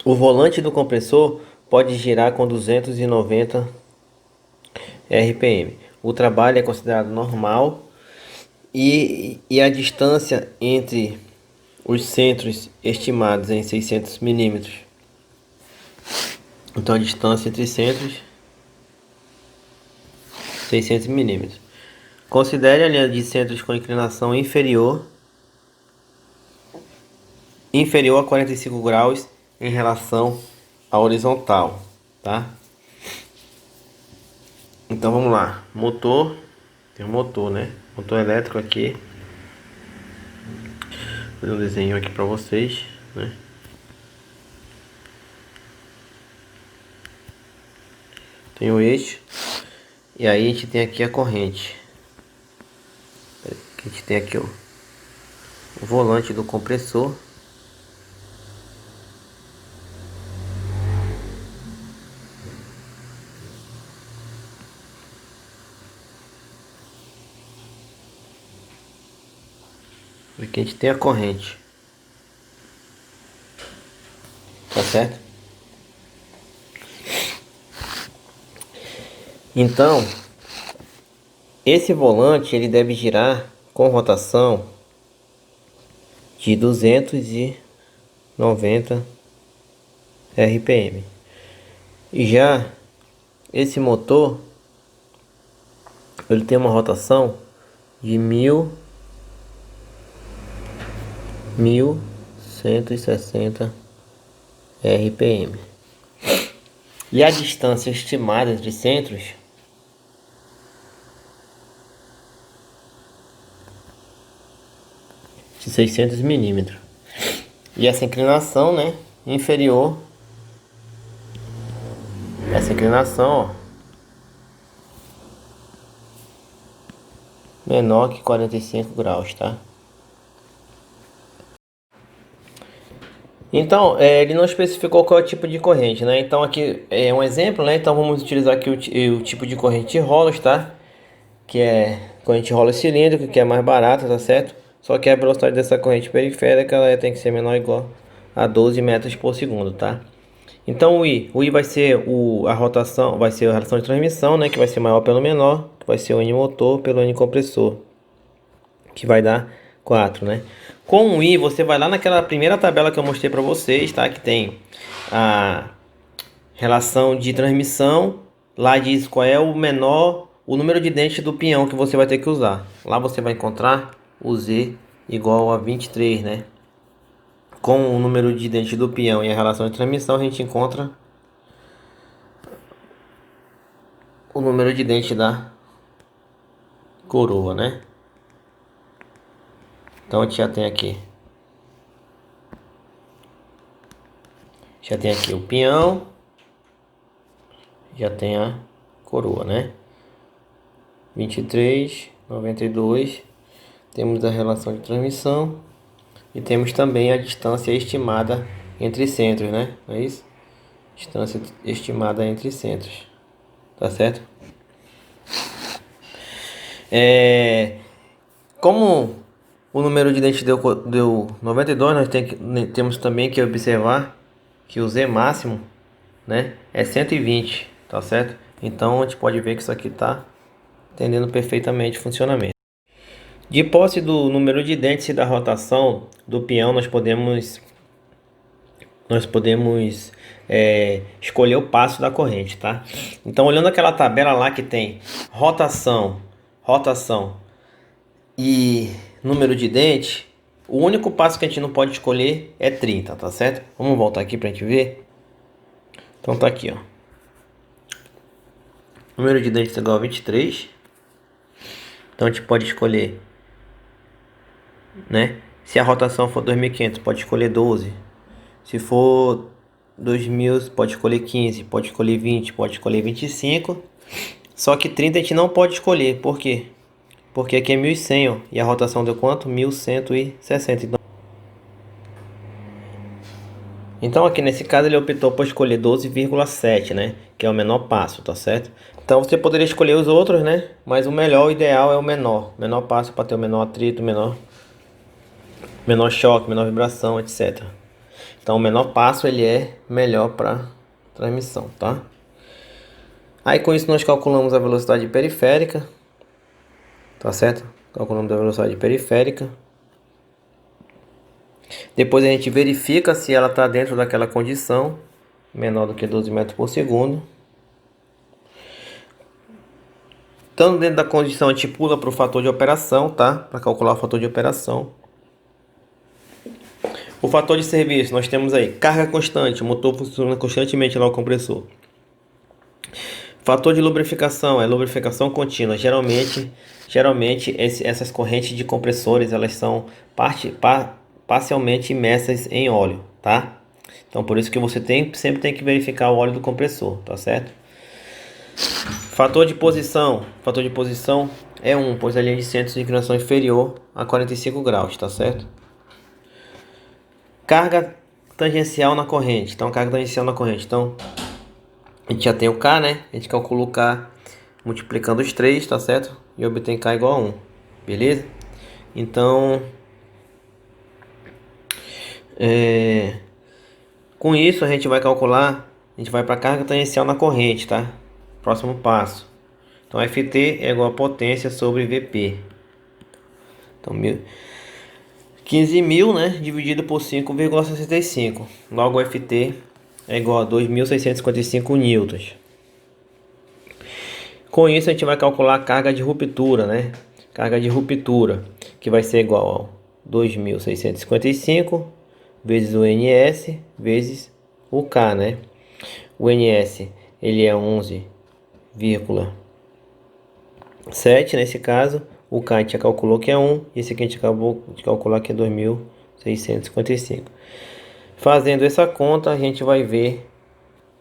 O volante do compressor pode girar com 290 RPM. O trabalho é considerado normal e a distância entre os centros estimados em 600 milímetros. Então a distância entre centros 600 milímetros. Considere a linha de centros com inclinação inferior a 45 graus em relação à horizontal, tá? Então vamos lá. Motor, tem um motor, né? Motor elétrico aqui. Vou fazer um desenho aqui para vocês, né? Tem o eixo e aí a gente tem aqui a corrente. A gente tem aqui o volante do compressor. Aqui a gente tem a corrente, tá certo? Então, esse volante ele deve girar com rotação de 290 RPM. E já esse motor ele tem uma rotação de 1.160 RPM. E a distância estimada entre centros de 600 milímetros. E essa inclinação, né, inferior. Essa inclinação, ó, menor que 45 graus, tá? Então, ele não especificou qual é o tipo de corrente, né? Então aqui é um exemplo, né? Então vamos utilizar aqui o tipo de corrente Rolos, tá? Que é corrente Rolos cilíndrico, que é mais barata, tá certo? Só que a velocidade dessa corrente periférica ela tem que ser menor ou igual a 12 metros por segundo, tá? Então o I vai ser a rotação, vai ser a relação de transmissão, né? Que vai ser maior pelo menor, que vai ser o N motor pelo N compressor, que vai dar 4, né? Com o I, você vai lá naquela primeira tabela que eu mostrei para vocês, tá? Que tem a relação de transmissão. Lá diz qual é o menor, o número de dentes do peão que você vai ter que usar. Lá você vai encontrar o Z igual a 23, né? Com o número de dentes do peão e a relação de transmissão, a gente encontra o número de dentes da coroa, né? Então a gente já tem aqui. Já tem aqui o peão. Já tem a coroa, né? 23, 92. Temos a relação de transmissão. E temos também a distância estimada entre centros, né? Não é isso? Distância estimada entre centros. Tá certo? Como o número de dentes deu 92, nós temos também que observar que o Z máximo, né, é 120, tá certo? Então a gente pode ver que isso aqui tá entendendo perfeitamente o funcionamento. De posse do número de dentes e da rotação do peão, nós podemos escolher o passo da corrente, tá? Então, olhando aquela tabela lá que tem rotação e número de dente, o único passo que a gente não pode escolher é 30, tá certo? Vamos voltar aqui pra gente ver. Então tá aqui, ó. Número de dentes é igual a 23. Então a gente pode escolher né? Se a rotação for 2.500, pode escolher 12. Se for 2.000, pode escolher 15, pode escolher 20, pode escolher 25. Só que 30 a gente não pode escolher. Por quê? Porque aqui é 1.100, ó. E a rotação deu quanto? 1.160. Então aqui nesse caso ele optou por escolher 12,7, né? Que é o menor passo, tá certo? Então você poderia escolher os outros, né? Mas o melhor, o ideal é o menor. Menor passo para ter o menor atrito, menor choque, menor vibração, etc. Então o menor passo ele é melhor para transmissão, tá? Aí com isso nós calculamos a velocidade periférica, tá certo? Calculamos a velocidade periférica. Depois a gente verifica se ela está dentro daquela condição, menor do que 12 metros por segundo. Estando dentro da condição, a gente pula para o fator de operação, tá? Para calcular o fator de operação. O fator de serviço, nós temos aí carga constante, o motor funciona constantemente lá o compressor. Fator de lubrificação, é lubrificação contínua. Geralmente essas correntes de compressores, elas são parcialmente imersas em óleo, tá? Então por isso que você sempre tem que verificar o óleo do compressor, tá certo? Fator de posição é 1, pois a linha de centro de inclinação inferior a 45 graus, tá certo? Carga tangencial na corrente. Então, carga tangencial na corrente. Então, a gente já tem o K, né? A gente calcula o K multiplicando os 3, tá certo? E obtém K igual a 1, beleza? Então, com isso a gente vai calcular, a gente vai para a carga tangencial na corrente, tá? Próximo passo. Então, Ft é igual a potência sobre Vp. Então, 15.000, né, dividido por 5,65. Logo, o Ft é igual a 2.655 newtons. Com isso, a gente vai calcular a carga de ruptura, né? Carga de ruptura, que vai ser igual a 2.655 vezes o NS vezes o K, né? O NS, ele é 11,7 nesse caso. O K a gente já calculou que é 1. E esse aqui a gente acabou de calcular que é 2.655. Fazendo essa conta, a gente vai ver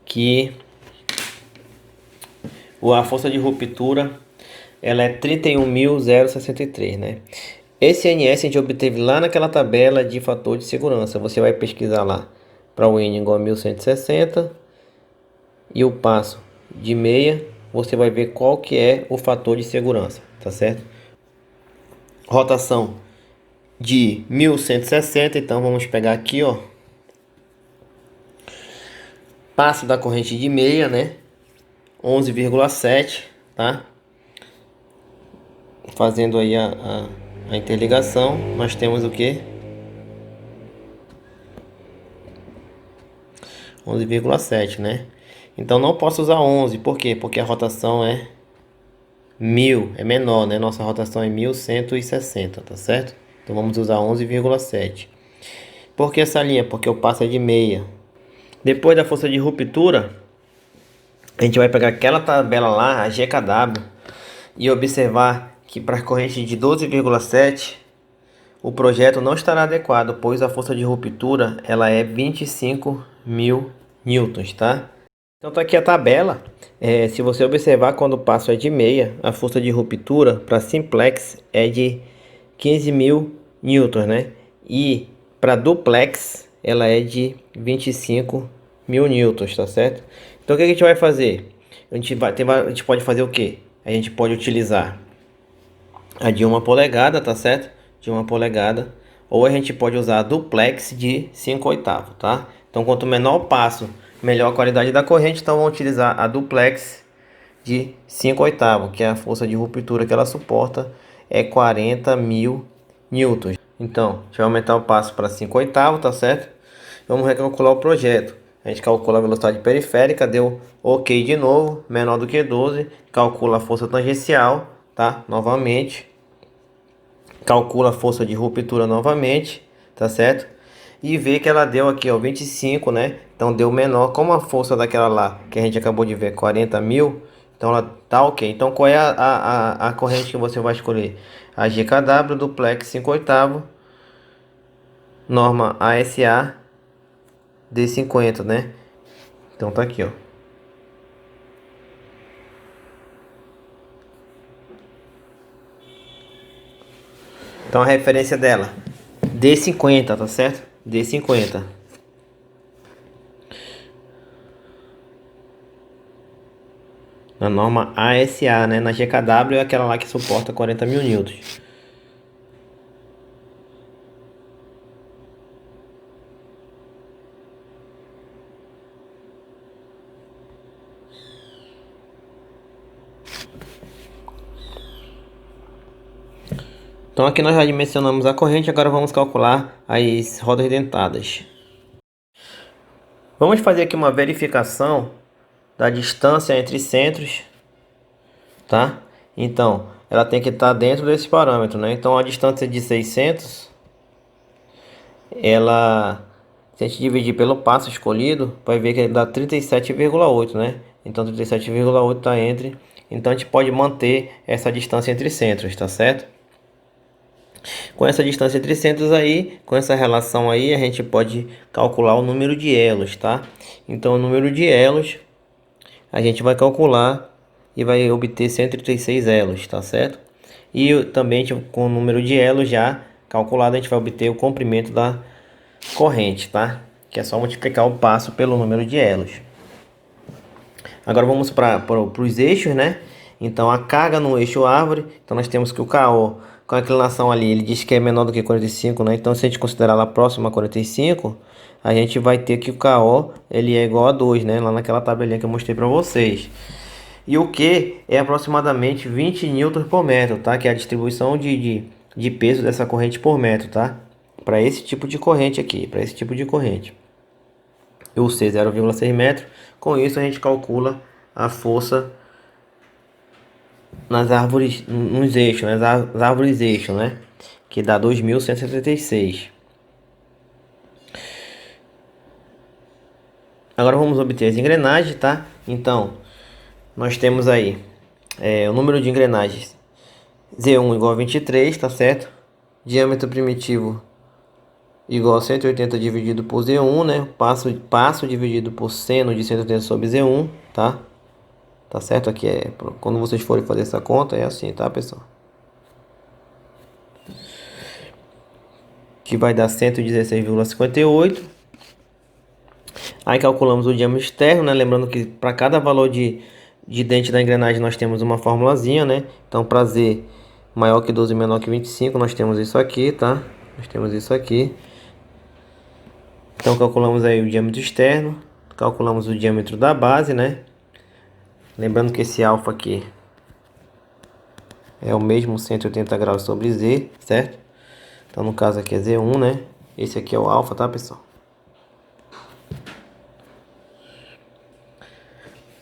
que a força de ruptura ela é 31.063, né? Esse NS a gente obteve lá naquela tabela de fator de segurança. Você vai pesquisar lá para o N igual a 1.160 e o passo de meia. Você vai ver qual que é o fator de segurança, tá certo? Rotação de 1.160, então vamos pegar aqui, ó. Passo da corrente de meia, né? 11,7, tá? Fazendo aí a interligação, nós temos o que? 11,7, né? Então não posso usar 11, por quê? Porque a rotação é 1.000, é menor, né? Nossa rotação é 1.160, tá certo? Então vamos usar 11,7. Por que essa linha? Porque o passo é de meia. Depois da força de ruptura, a gente vai pegar aquela tabela lá, a GKW, e observar que para a corrente de 12,7 o projeto não estará adequado, pois a força de ruptura ela é 25.000 newtons, tá? Então tá aqui a tabela. Se você observar, quando o passo é de meia, a força de ruptura para simplex é de 15.000 newtons, né? E para duplex ela é de 25.000 newtons, tá certo? Então o que a gente vai fazer? A gente pode fazer o que? A gente pode utilizar a de 1 polegada, tá certo? De 1 polegada. Ou a gente pode usar a duplex de 5/8, tá? Então quanto menor o passo, melhor a qualidade da corrente. Então vamos utilizar a duplex de 5/8, que é a força de ruptura que ela suporta é 40.000 newtons. Então, a gente vai aumentar o passo para 5/8, tá certo? Vamos recalcular o projeto. A gente calcula a velocidade periférica, deu ok de novo, menor do que 12. Calcula a força tangencial, tá? Novamente. Calcula a força de ruptura novamente, tá certo? E vê que ela deu aqui, ó, 25, né? Então deu menor, como a força daquela lá, que a gente acabou de ver, 40.000. Então ela tá ok. Então qual é a corrente que você vai escolher? A GKW duplex 5/8 norma ASA D50, né? Então tá aqui, ó. Então a referência dela, D50, tá certo? D50. Na norma ASA, né? Na GKW é aquela lá que suporta 40.000 newtons. Então aqui nós já dimensionamos a corrente, agora vamos calcular as rodas dentadas. Vamos fazer aqui uma verificação da distância entre centros, tá? Então, ela tem que estar dentro desse parâmetro, né? Então a distância de 600, ela, se a gente dividir pelo passo escolhido, vai ver que dá 37,8, né? Então 37,8 está entre, então a gente pode manter essa distância entre centros, tá certo? Com essa distância entre centros aí, com essa relação aí, a gente pode calcular o número de elos, tá? Então o número de elos a gente vai calcular e vai obter 136 elos, tá certo? E também com o número de elos já calculado, a gente vai obter o comprimento da corrente, tá? Que é só multiplicar o passo pelo número de elos. Agora vamos para os eixos, né? Então a carga no eixo árvore, então nós temos que o KO com a inclinação ali, ele diz que é menor do que 45, né? Então se a gente considerar lá próximo a 45, a gente vai ter que o KO ele é igual a 2, né? Lá naquela tabelinha que eu mostrei para vocês. E o Q é aproximadamente 20 newtons por metro, tá? Que é a distribuição de peso dessa corrente por metro, tá? Para esse tipo de corrente aqui, para esse tipo de corrente. O C 0,6 metro. Com isso a gente calcula a força nas árvores, nos eixos, nas árvores eixo, né? Que dá 2.176. Agora vamos obter as engrenagens, tá? Então, nós temos aí o número de engrenagens Z1 igual a 23, tá certo? Diâmetro primitivo igual a 180 dividido por Z1, né? Passo dividido por seno de 180 sobre Z1, tá? Tá certo? Aqui quando vocês forem fazer essa conta, é assim, tá, pessoal? Que vai dar 116,58. Aí calculamos o diâmetro externo, né? Lembrando que para cada valor de dente da engrenagem nós temos uma formulazinha, né? Então para Z maior que 12 menor que 25, nós temos isso aqui, tá? Nós temos isso aqui. Então calculamos aí o diâmetro externo, calculamos o diâmetro da base, né? Lembrando que esse alfa aqui é o mesmo 180 graus sobre Z, certo? Então no caso aqui é Z1, né? Esse aqui é o alfa, tá, pessoal?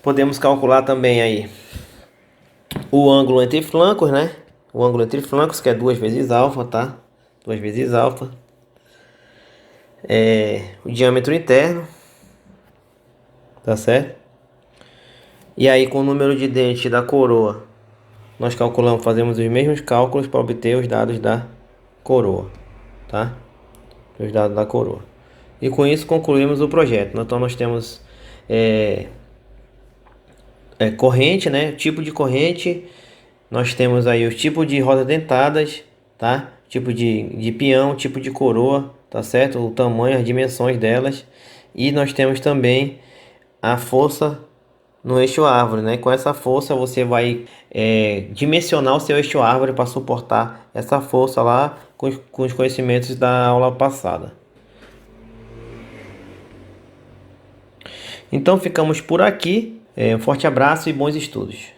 Podemos calcular também aí o ângulo entre flancos, né? O ângulo entre flancos, que é 2 vezes alfa, tá? 2 vezes alfa. O diâmetro interno, tá certo? E aí com o número de dentes da coroa, nós calculamos, fazemos os mesmos cálculos para obter os dados da coroa, tá? Os dados da coroa. E com isso concluímos o projeto. Então nós temos corrente, né? Tipo de corrente. Nós temos aí o tipo de rodas dentadas, tá? Tipo de peão, tipo de coroa, tá certo? O tamanho, as dimensões delas. E nós temos também a força no eixo árvore, né? Com essa força você vai dimensionar o seu eixo árvore para suportar essa força lá com os conhecimentos da aula passada. Então ficamos por aqui. Um forte abraço e bons estudos.